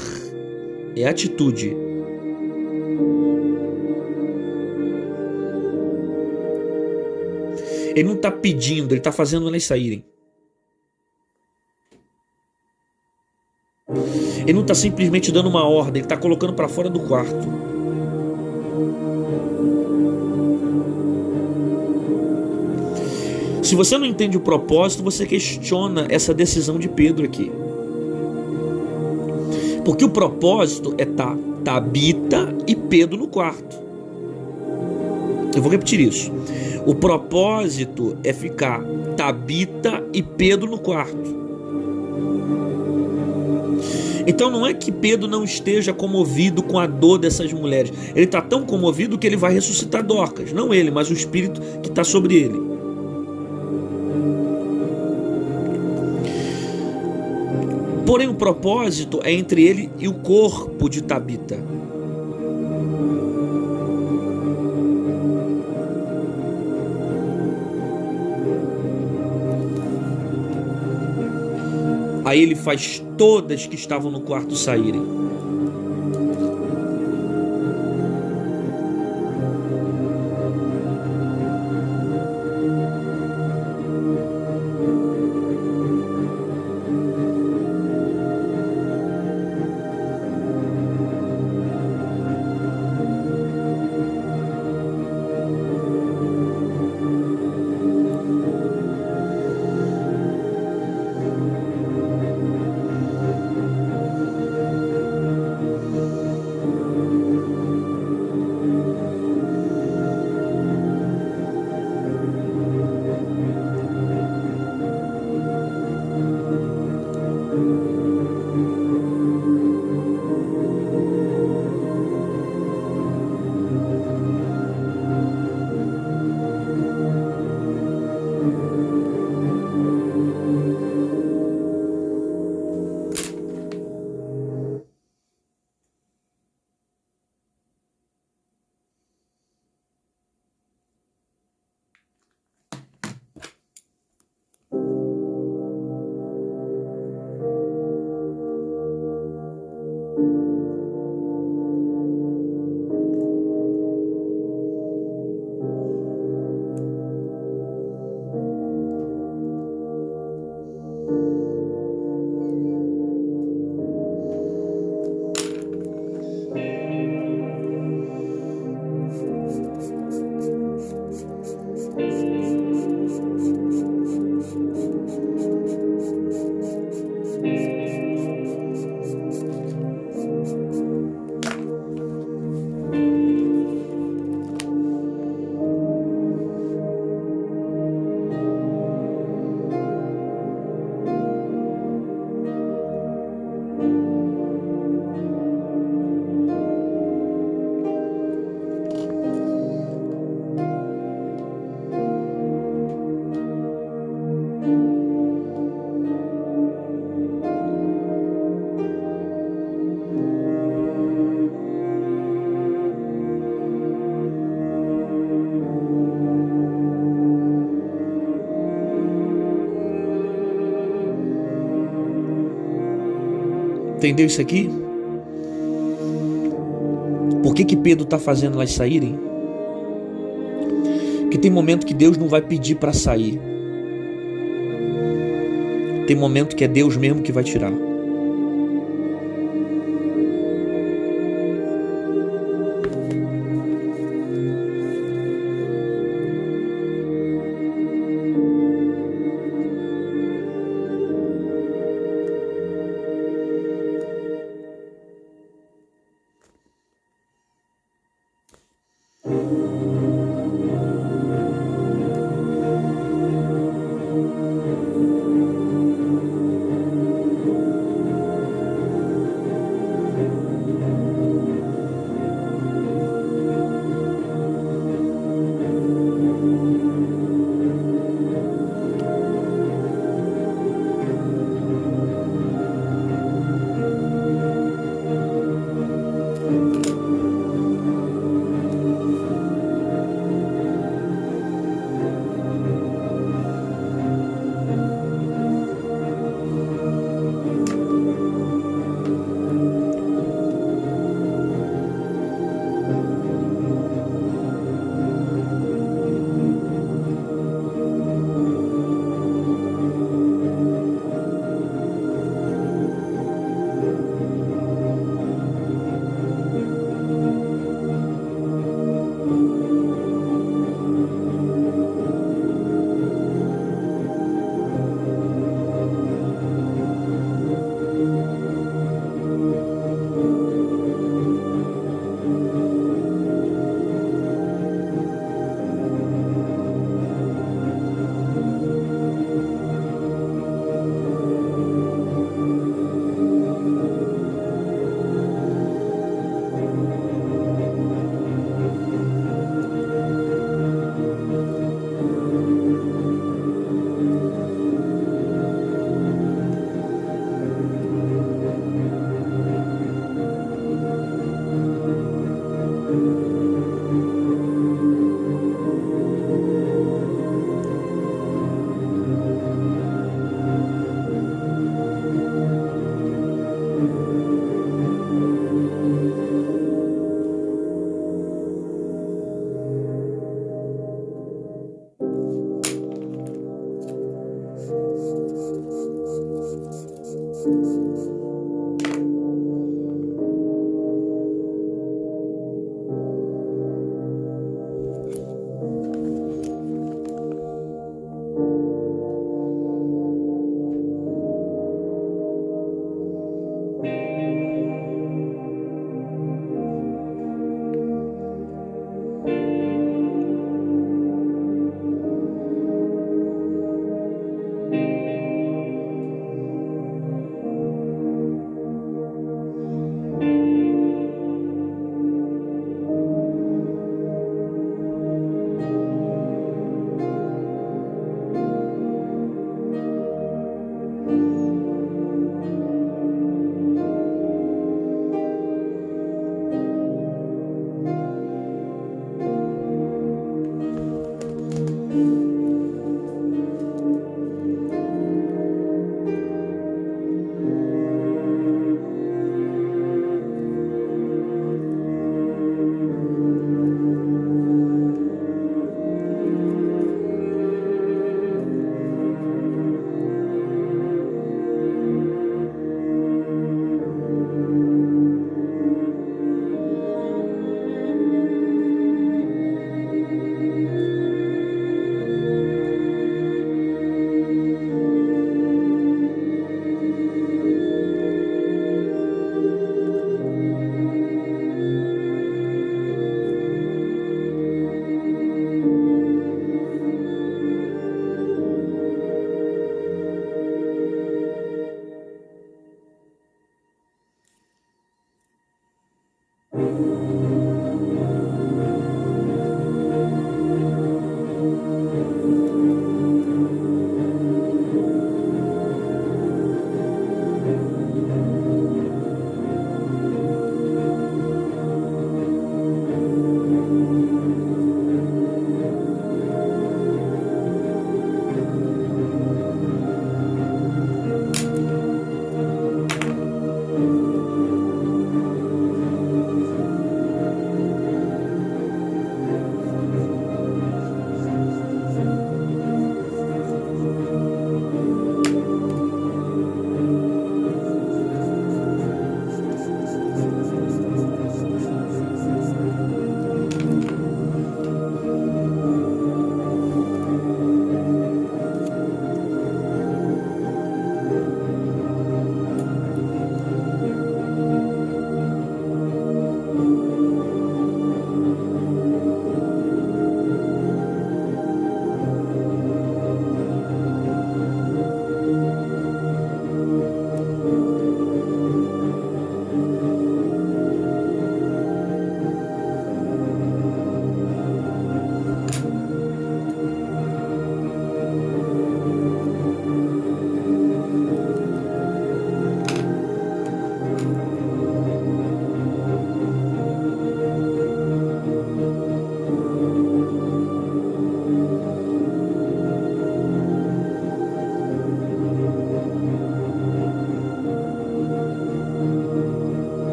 é atitude. Ele não está pedindo, ele está fazendo elas saírem. Ele não está simplesmente dando uma ordem, ele está colocando para fora do quarto. Se você não entende o propósito, você questiona essa decisão de Pedro aqui. Porque o propósito é estar Tabita e Pedro no quarto. Eu vou repetir isso. O propósito é ficar Tabita e Pedro no quarto. Então não é que Pedro não esteja comovido com a dor dessas mulheres. Ele está tão comovido que ele vai ressuscitar Dorcas. Não ele, mas o Espírito que está sobre ele. Porém o propósito é entre ele e o corpo de Tabita. Aí ele faz todas que estavam no quarto saírem. Entendeu isso aqui? Por que Pedro está fazendo elas saírem? Porque tem momento que Deus não vai pedir para sair. Tem momento que é Deus mesmo que vai tirar.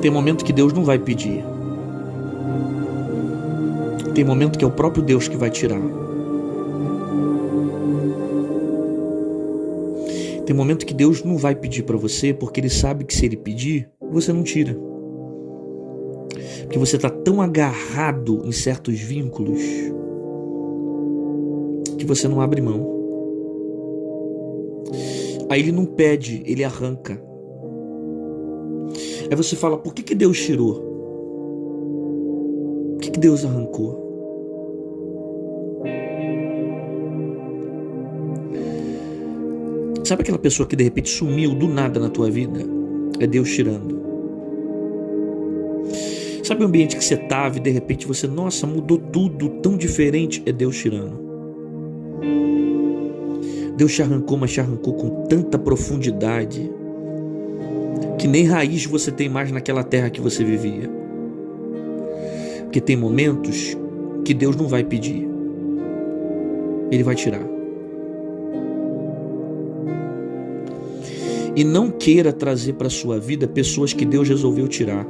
Tem momento que Deus não vai pedir. Tem momento que é o próprio Deus que vai tirar. Tem momento que Deus não vai pedir para você, porque Ele sabe que se Ele pedir, você não tira. Porque você está tão agarrado em certos vínculos que você não abre mão. Aí Ele não pede, Ele arranca. Aí você fala, por que Deus tirou? Por que Deus arrancou? Sabe aquela pessoa que de repente sumiu do nada na tua vida? É Deus tirando. Sabe o ambiente que você estava e de repente você, nossa, mudou tudo, tão diferente? É Deus tirando. Deus te arrancou, mas te arrancou com tanta profundidade que nem raiz você tem mais naquela terra que você vivia. Porque tem momentos que Deus não vai pedir. Ele vai tirar. E não queira trazer para a sua vida pessoas que Deus resolveu tirar.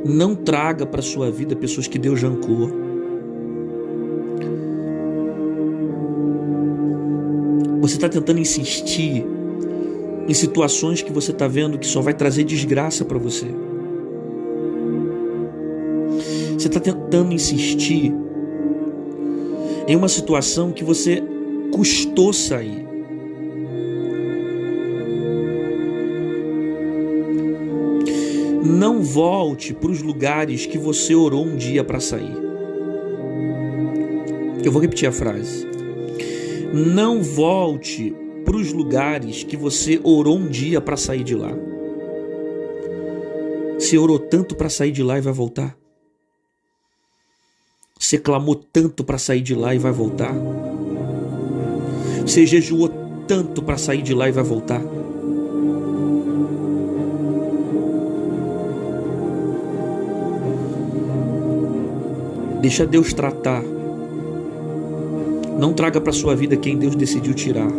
Não traga para a sua vida pessoas que Deus arrancou. Você está tentando insistir em situações que você está vendo que só vai trazer desgraça para você. Você está tentando insistir em uma situação que você custou sair. Não volte para os lugares que você orou um dia para sair. Eu vou repetir a frase. Não volte para os lugares que você orou um dia para sair de lá. Você orou tanto para sair de lá e vai voltar? Você clamou tanto para sair de lá e vai voltar? Você jejuou tanto para sair de lá e vai voltar? Deixa Deus tratar. Não traga para sua vida quem Deus decidiu tirar.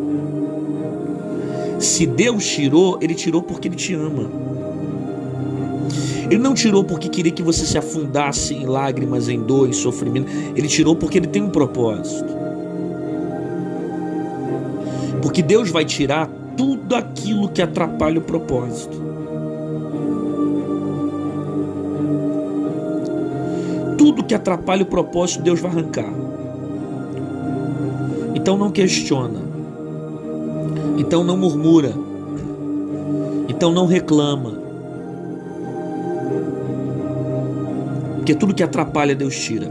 Se Deus tirou, Ele tirou porque Ele te ama. Ele não tirou porque queria que você se afundasse em lágrimas, em dor, em sofrimento. Ele tirou porque Ele tem um propósito. Porque Deus vai tirar tudo aquilo que atrapalha o propósito. Tudo que atrapalha o propósito, Deus vai arrancar. Então não questiona. Então não murmura. Então não reclama. Porque tudo que atrapalha, Deus tira.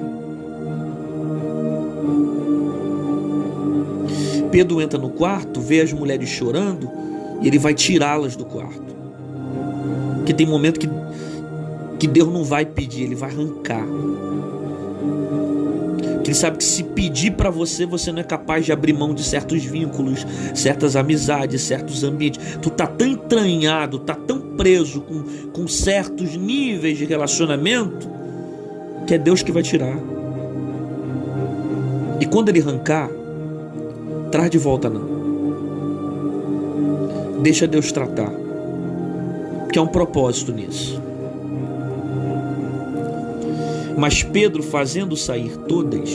Pedro entra no quarto, vê as mulheres chorando e ele vai tirá-las do quarto. Porque tem momento que Deus não vai pedir, Ele vai arrancar. Porque Ele sabe que se pedir para você, você não é capaz de abrir mão de certos vínculos, certas amizades, certos ambientes. Tu tá tão entranhado, tá tão preso com certos níveis de relacionamento, que é Deus que vai tirar. E quando Ele arrancar, traz de volta não. Deixa Deus tratar. Porque há um propósito nisso. Mas Pedro, fazendo sair todas,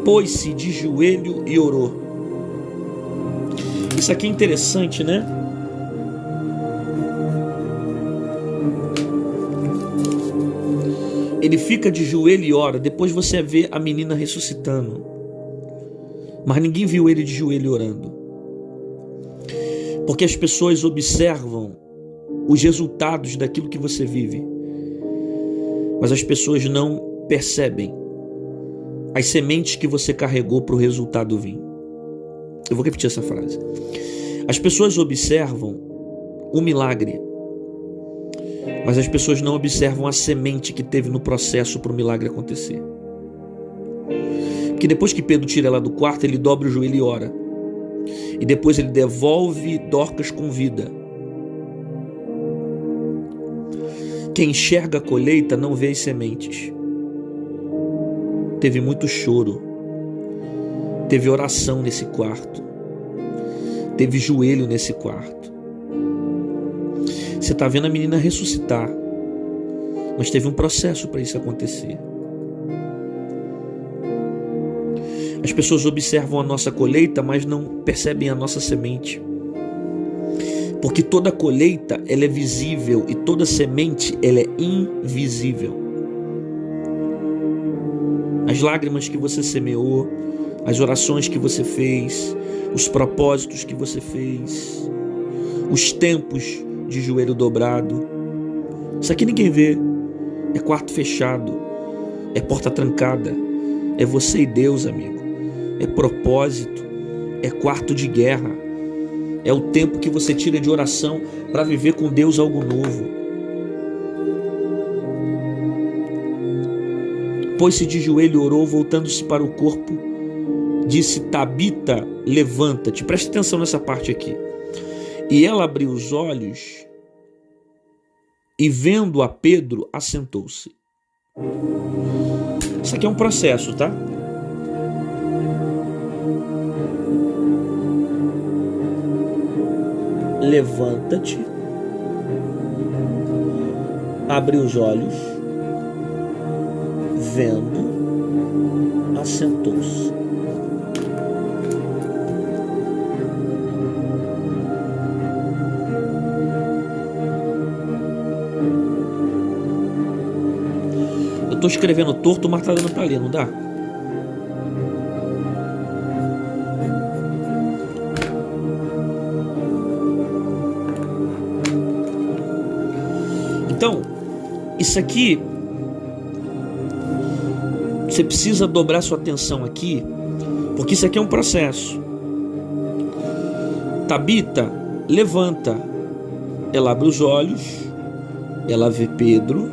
pôs-se de joelho e orou. Isso aqui é interessante, né? Ele fica de joelho e ora. Depois você vê a menina ressuscitando. Mas ninguém viu ele de joelho orando. Porque as pessoas observam os resultados daquilo que você vive. Mas as pessoas não percebem as sementes que você carregou para o resultado vir. Eu vou repetir essa frase. As pessoas observam o milagre, mas as pessoas não observam a semente que teve no processo para o milagre acontecer. Porque depois que Pedro tira ela do quarto, ele dobra o joelho e ora. E depois ele devolve Dorcas com vida. Quem enxerga a colheita não vê as sementes. Teve muito choro. Teve oração nesse quarto. teve joelho nesse quarto. Você está vendo a menina ressuscitar, mas teve um processo para isso acontecer. As pessoas observam a nossa colheita, mas não percebem a nossa semente. Porque toda colheita ela é visível e toda semente ela é invisível. As lágrimas que você semeou, as orações que você fez, os propósitos que você fez, os tempos de joelho dobrado. Isso aqui ninguém vê. É quarto fechado, é porta trancada, é você e Deus, amigo. É propósito, é quarto de guerra, é o tempo que você tira de oração para viver com Deus algo novo. Pôs-se de joelho, orou, voltando-se para o corpo, disse: Tabita, levanta-te. Preste atenção nessa parte aqui. E ela abriu os olhos e, vendo a Pedro, assentou-se. Isso aqui é um processo, tá? Levanta-te, abre os olhos, vendo, assentou-se. Eu estou escrevendo torto, mas está dando para ler, não dá? Então, isso aqui, você precisa dobrar sua atenção aqui, porque isso aqui é um processo. Tabita, levanta. Ela abre os olhos, ela vê Pedro,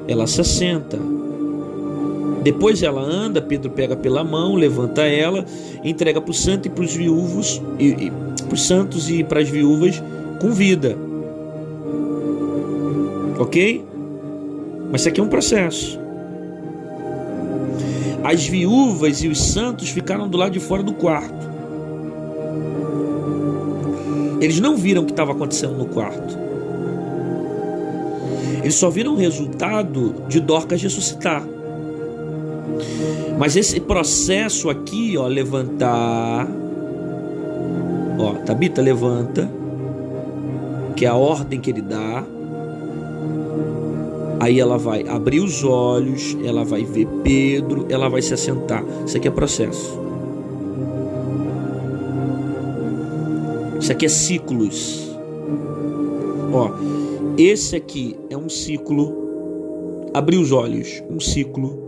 ela se assenta. Depois ela anda, Pedro pega pela mão, levanta ela, entrega para o santo e para os viúvos, para os santos e para as viúvas com vida. Ok? Mas isso aqui é um processo. As viúvas e os santos ficaram do lado de fora do quarto. Eles não viram o que estava acontecendo no quarto. Eles só viram o resultado de Dorcas ressuscitar. Mas esse processo aqui, ó, levantar, ó, Tabita, levanta, que é a ordem que ele dá. Aí ela vai abrir os olhos, ela vai ver Pedro, ela vai se assentar. Isso aqui é processo. Isso aqui é ciclos. Ó, esse aqui é um ciclo. Abrir os olhos, um ciclo.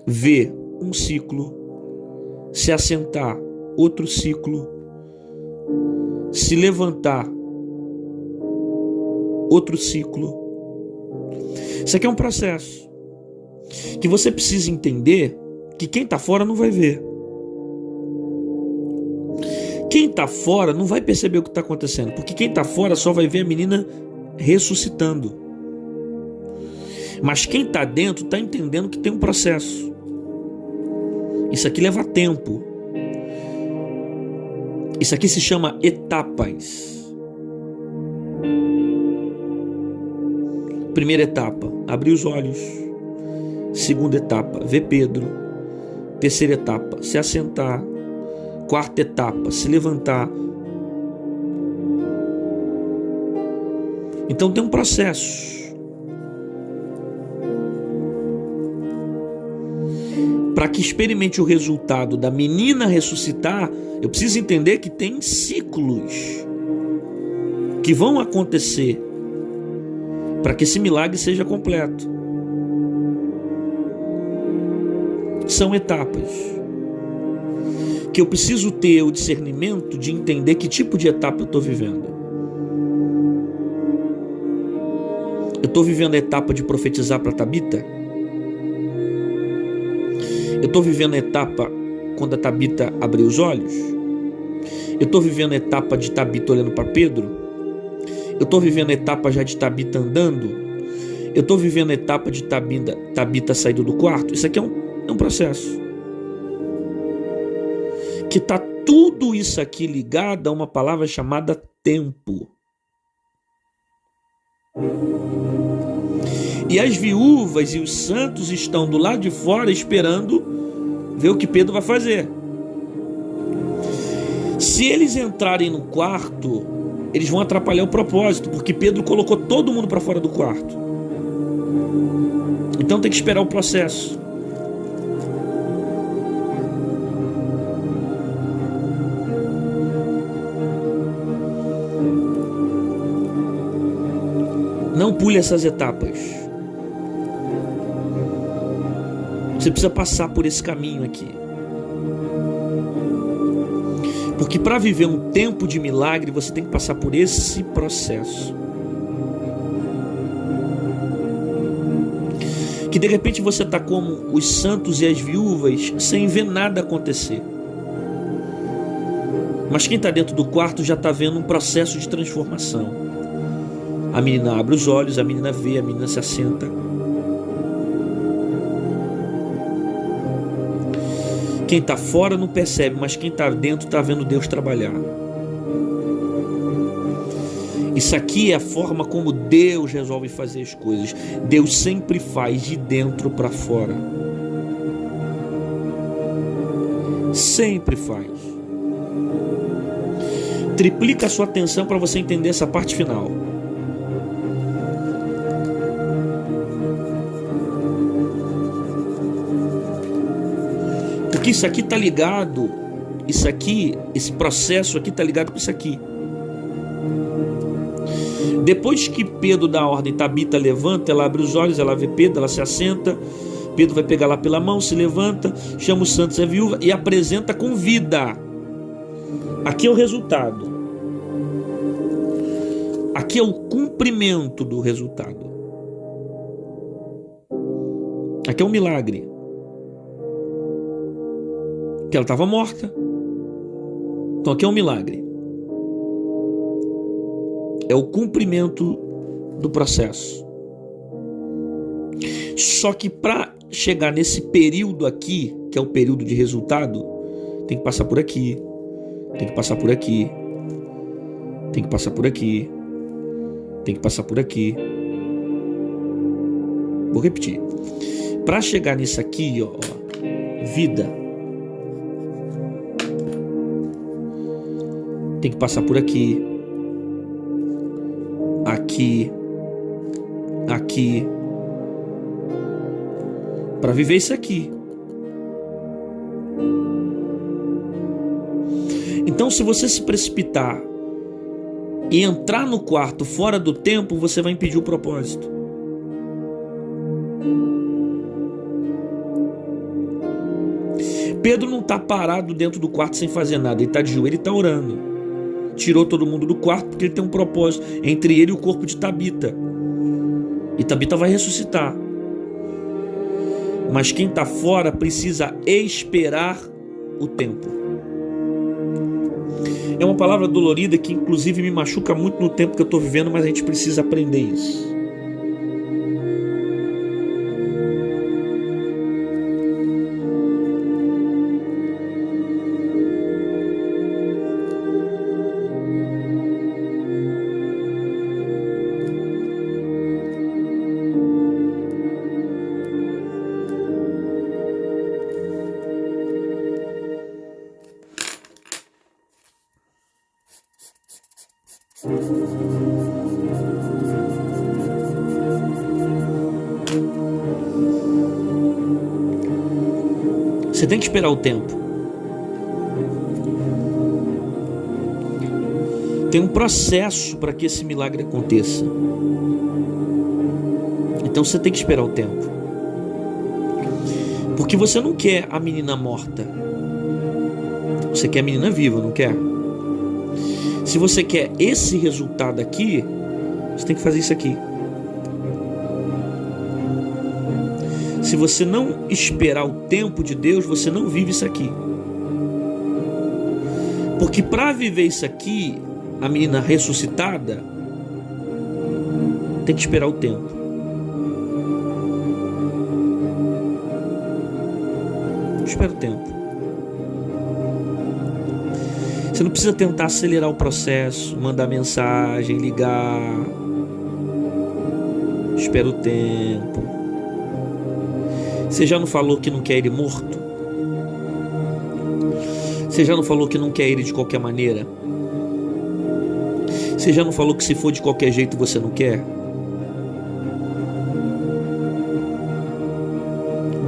Ver, um ciclo. Se assentar, outro ciclo. Se levantar, outro ciclo. Isso aqui é um processo que você precisa entender que quem está fora não vai ver. Quem está fora não vai perceber o que está acontecendo, porque quem está fora só vai ver a menina ressuscitando. Mas quem está dentro está entendendo que tem um processo. Isso aqui leva tempo. Isso aqui se chama etapas. Primeira etapa, abrir os olhos. Segunda etapa, ver Pedro. Terceira etapa, se assentar. Quarta etapa, se levantar. Então tem um processo. Para que experimente o resultado da menina ressuscitar, eu preciso entender que tem ciclos que vão acontecer para que esse milagre seja completo. São etapas que eu preciso ter o discernimento de entender que tipo de etapa eu estou vivendo. Eu estou vivendo a etapa de profetizar para Tabita? Eu estou vivendo a etapa quando a Tabita abriu os olhos? Eu estou vivendo a etapa de Tabita olhando para Pedro? Eu estou vivendo a etapa já de Tabita andando? Eu estou vivendo a etapa de Tabita saindo do quarto? Isso aqui é um processo que está tudo isso aqui ligado a uma palavra chamada tempo. E as viúvas e os santos estão do lado de fora esperando ver o que Pedro vai fazer. Se eles entrarem no quarto, eles vão atrapalhar o propósito, porque Pedro colocou todo mundo para fora do quarto. Então tem que esperar o processo. Não pule essas etapas. Você precisa passar por esse caminho aqui. Porque para viver um tempo de milagre, você tem que passar por esse processo. Que de repente você está como os santos e as viúvas, sem ver nada acontecer. Mas quem está dentro do quarto já está vendo um processo de transformação. A menina abre os olhos, a menina vê, a menina se assenta. Quem está fora não percebe, mas quem está dentro está vendo Deus trabalhar. Isso aqui é a forma como Deus resolve fazer as coisas. Deus sempre faz de dentro para fora. Sempre faz. Triplica a sua atenção para você entender essa parte final. Porque isso aqui está ligado, isso aqui, esse processo aqui está ligado com isso aqui. Depois que Pedro dá a ordem, Tabita levanta, ela abre os olhos, ela vê Pedro, ela se assenta. Pedro vai pegar lá pela mão, se levanta, chama os santos e a viúva e apresenta com vida. Aqui é o resultado. Aqui é o cumprimento do resultado. Aqui é um milagre. Que ela estava morta. Então aqui é um milagre. É o cumprimento do processo. Só que para chegar nesse período aqui, que é o período de resultado, tem que passar por aqui, tem que passar por aqui, tem que passar por aqui, tem que passar por aqui. Vou repetir. Para chegar nisso aqui, ó, vida, tem que passar por aqui, aqui, aqui, para viver isso aqui. Então, se você se precipitar e entrar no quarto fora do tempo, você vai impedir o propósito. Pedro não está parado dentro do quarto sem fazer nada, ele está de joelho e está orando. Tirou todo mundo do quarto porque ele tem um propósito entre ele e o corpo de Tabita. E Tabita vai ressuscitar. Mas quem está fora precisa esperar o tempo. É uma palavra dolorida que inclusive me machuca muito no tempo que eu estou vivendo, mas a gente precisa aprender isso. Você tem que esperar o tempo. Tem um processo para que esse milagre aconteça. Então você tem que esperar o tempo. Porque você não quer a menina morta. Você quer a menina viva, não quer? Se você quer esse resultado aqui, você tem que fazer isso aqui. Se você não esperar o tempo de Deus, você não vive isso aqui. Porque para viver isso aqui, a menina ressuscitada tem que esperar o tempo. Espera o tempo. Você não precisa tentar acelerar o processo, mandar mensagem, ligar. Espera o tempo. Você já não falou que não quer ele morto? Você já não falou que não quer ele de qualquer maneira? Você já não falou que se for de qualquer jeito você não quer?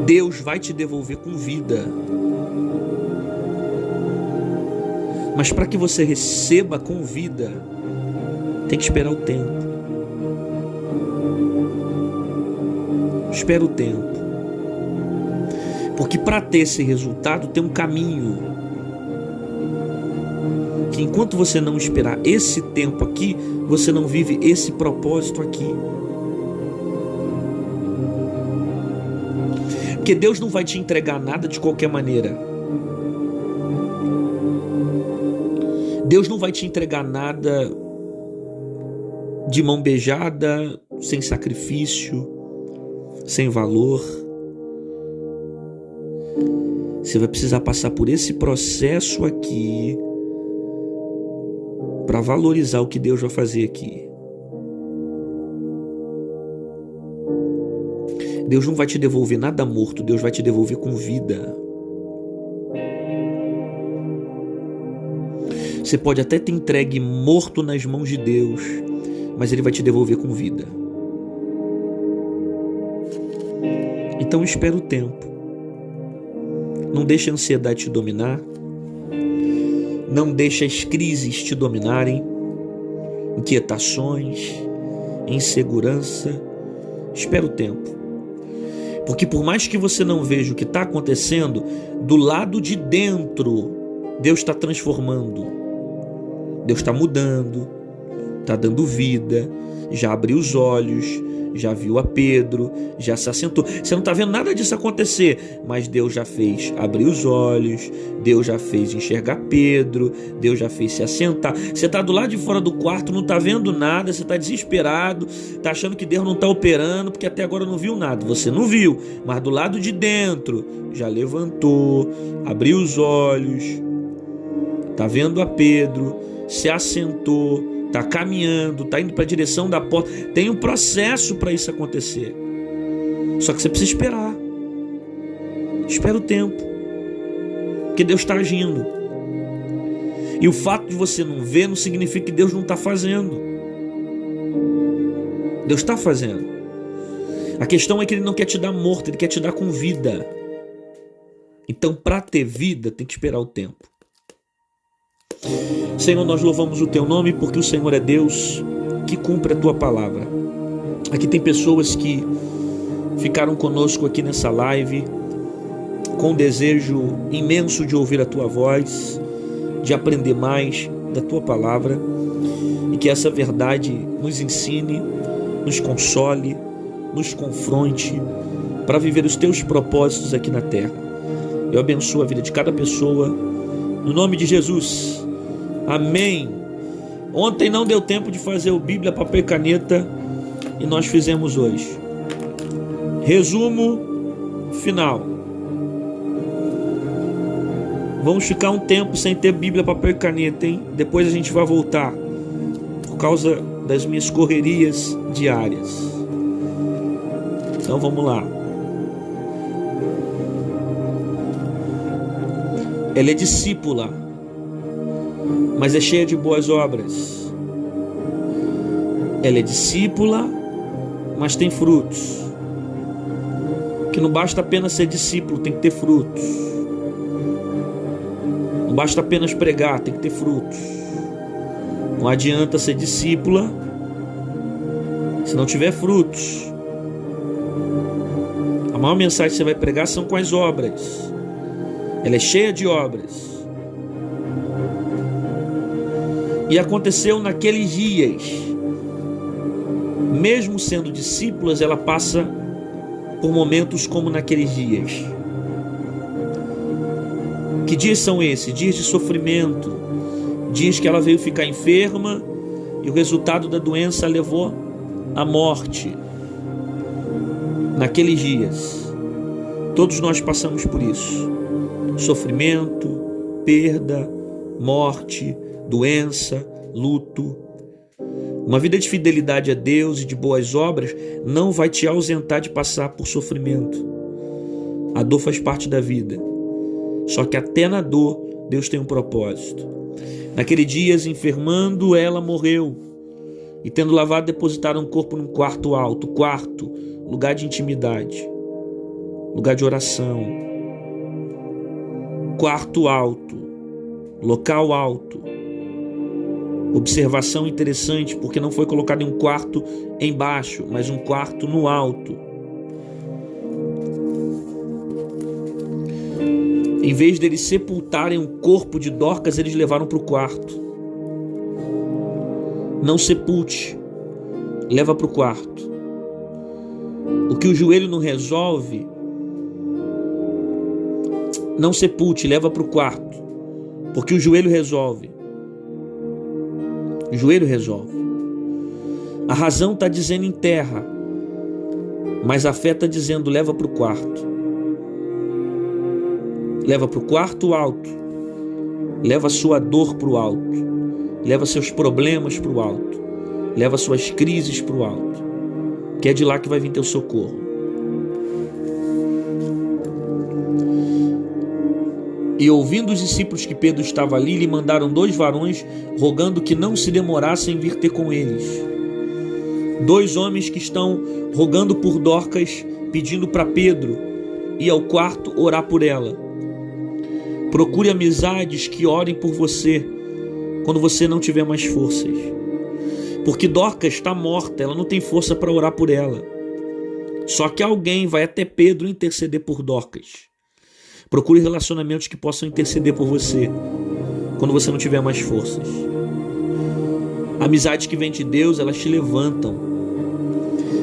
Deus vai te devolver com vida. Mas para que você receba com vida, tem que esperar o tempo. Espera o tempo. Porque para ter esse resultado tem um caminho. Que enquanto você não esperar esse tempo aqui, você não vive esse propósito aqui. Porque Deus não vai te entregar nada de qualquer maneira. Deus não vai te entregar nada de mão beijada, sem sacrifício, sem valor. Você vai precisar passar por esse processo aqui para valorizar o que Deus vai fazer aqui. Deus não vai te devolver nada morto, Deus vai te devolver com vida. Você pode até ter entregue morto nas mãos de Deus, mas Ele vai te devolver com vida. Então espera o tempo. Não deixe a ansiedade te dominar. Não deixe as crises te dominarem. Inquietações, insegurança. Espera o tempo. Porque por mais que você não veja o que está acontecendo, do lado de dentro, Deus está transformando. Deus está mudando, está dando vida, já abriu os olhos, já viu a Pedro, já se assentou. Você não está vendo nada disso acontecer, mas Deus já fez abrir os olhos, Deus já fez enxergar Pedro, Deus já fez se assentar. Você está do lado de fora do quarto, não está vendo nada, você está desesperado, está achando que Deus não está operando, porque até agora não viu nada. Você não viu, mas do lado de dentro já levantou, abriu os olhos, está vendo a Pedro, se assentou, está caminhando, está indo para a direção da porta. Tem um processo para isso acontecer. Só que você precisa esperar. Espera o tempo. Porque Deus está agindo. E o fato de você não ver não significa que Deus não está fazendo. Deus está fazendo. A questão é que Ele não quer te dar morto, Ele quer te dar com vida. Então, para ter vida, tem que esperar o tempo. Senhor, nós louvamos o Teu nome porque o Senhor é Deus que cumpre a Tua palavra. Aqui tem pessoas que ficaram conosco aqui nessa live com um desejo imenso de ouvir a Tua voz, de aprender mais da Tua palavra, e que essa verdade nos ensine, nos console, nos confronte para viver os Teus propósitos aqui na terra. Eu abençoo a vida de cada pessoa no nome de Jesus. Amém. Ontem não deu tempo de fazer o Bíblia, papel e caneta, e nós fizemos hoje. Resumo final. Vamos ficar um tempo sem ter Bíblia, papel e caneta, hein? Depois a gente vai voltar, por causa das minhas correrias diárias. Então vamos lá. Ela é discípula, mas é cheia de boas obras. Ela é discípula, mas tem frutos. Que não basta apenas ser discípulo, tem que ter frutos. Não basta apenas pregar, tem que ter frutos. Não adianta ser discípula se não tiver frutos. A maior mensagem que você vai pregar são com as obras. Ela é cheia de obras. E aconteceu naqueles dias, mesmo sendo discípulas, ela passa por momentos como naqueles dias. Que dias são esses? Dias de sofrimento, dias que ela veio ficar enferma e o resultado da doença a levou à morte. Naqueles dias, todos nós passamos por isso. Sofrimento, perda, morte, doença, luto. Uma vida de fidelidade a Deus e de boas obras não vai te ausentar de passar por sofrimento. A dor faz parte da vida. Só que até na dor, Deus tem um propósito. Naquele dia, enfermando, ela morreu. E tendo lavado, depositaram o corpo num quarto alto. Quarto, lugar de intimidade. Lugar de oração. Quarto alto. Local alto. Observação interessante, porque não foi colocado em um quarto embaixo, mas um quarto no alto. Em vez deles sepultarem o corpo de Dorcas, eles levaram para o quarto. Não sepulte, leva para o quarto. O que o joelho não resolve, não sepulte, leva para o quarto. Porque o joelho resolve. O joelho resolve. A razão está dizendo enterra, mas a fé está dizendo leva para o quarto. Leva para o quarto alto. Leva a sua dor para o alto. Leva seus problemas para o alto. Leva suas crises para o alto. Que é de lá que vai vir teu socorro. E ouvindo os discípulos que Pedro estava ali, lhe mandaram 2 varões, rogando que não se demorassem em vir ter com eles. 2 homens que estão rogando por Dorcas, pedindo para Pedro ir ao quarto orar por ela. Procure amizades que orem por você quando você não tiver mais forças. Porque Dorcas está morta, ela não tem força para orar por ela. Só que alguém vai até Pedro interceder por Dorcas. Procure relacionamentos que possam interceder por você quando você não tiver mais forças. Amizades que vêm de Deus, elas te levantam.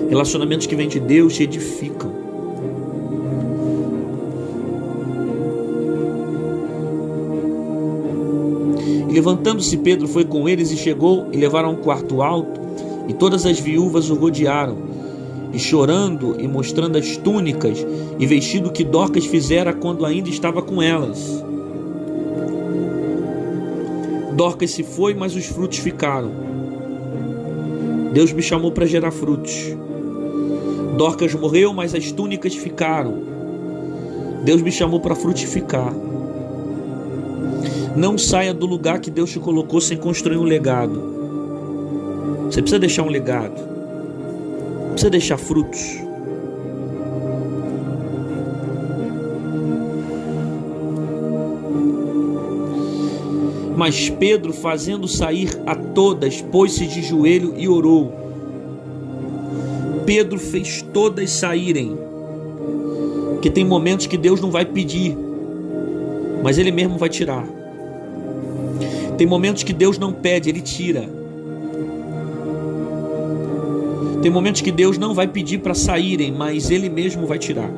Relacionamentos que vêm de Deus te edificam. E levantando-se, Pedro foi com eles e chegou e levaram a um quarto alto, e todas as viúvas o rodearam. E chorando e mostrando as túnicas e vestido que Dorcas fizera quando ainda estava com elas. Dorcas se foi, mas os frutos ficaram. Deus me chamou para gerar frutos. Dorcas morreu, mas as túnicas ficaram. Deus me chamou para frutificar. Não saia do lugar que Deus te colocou sem construir um legado. Você precisa deixar um legado. Precisa deixar frutos. Mas Pedro, fazendo sair a todas, pôs-se de joelho e orou. Pedro fez todas saírem. Porque tem momentos que Deus não vai pedir, mas Ele mesmo vai tirar. Tem momentos que Deus não pede, Ele tira. Tem momentos que Deus não vai pedir para saírem, mas Ele mesmo vai tirar.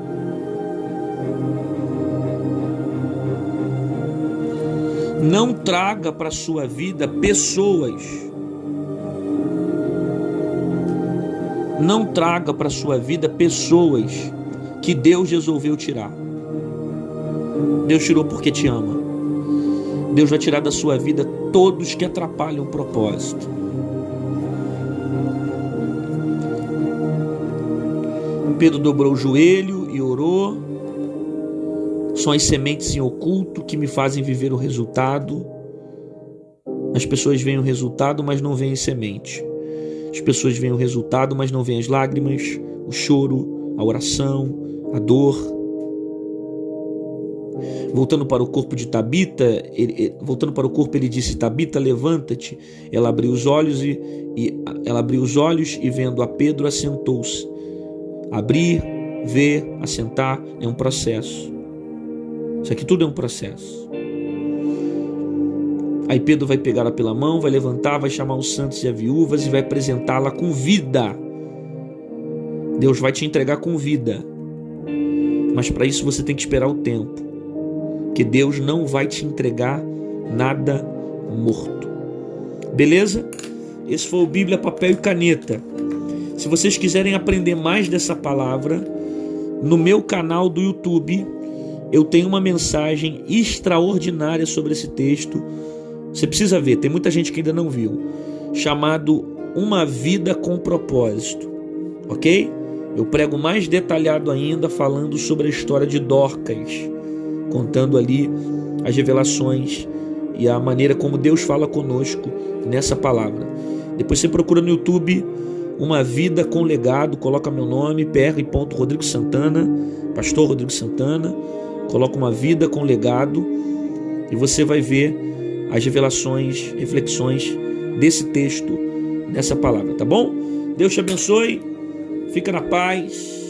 Não traga para a sua vida pessoas. Não traga para a sua vida pessoas que Deus resolveu tirar. Deus tirou porque te ama. Deus vai tirar da sua vida todos que atrapalham o propósito. Pedro dobrou o joelho e orou. São as sementes em oculto que me fazem viver o resultado. As pessoas veem o resultado, mas não veem semente. As pessoas veem o resultado, mas não veem as lágrimas, o choro, a oração, a dor. Voltando para o corpo de Tabita, ele disse: Tabita, levanta-te. Ela abriu os olhos e vendo a Pedro, assentou-se. Abrir, ver, assentar é um processo. Isso aqui tudo é um processo. Aí Pedro vai pegá-la pela mão, vai levantar, vai chamar os santos e as viúvas e vai apresentá-la com vida. Deus vai te entregar com vida. Mas para isso você tem que esperar o tempo. Porque Deus não vai te entregar nada morto. Beleza? Esse foi o Bíblia, Papel e Caneta. Se vocês quiserem aprender mais dessa palavra, no meu canal do YouTube, eu tenho uma mensagem extraordinária sobre esse texto, Você precisa ver, tem muita gente que ainda não viu. Chamado Uma Vida com Propósito. Ok? Eu prego mais detalhado ainda falando sobre a história de Dorcas, contando ali as revelações e a maneira como Deus fala conosco nessa palavra. Depois você procura no YouTube Uma Vida com Legado, coloca meu nome, Rodrigo Santana, Pastor Rodrigo Santana, coloca Uma Vida com Legado e você vai ver as revelações, reflexões desse texto nessa palavra, tá bom? Deus te abençoe, fica na paz.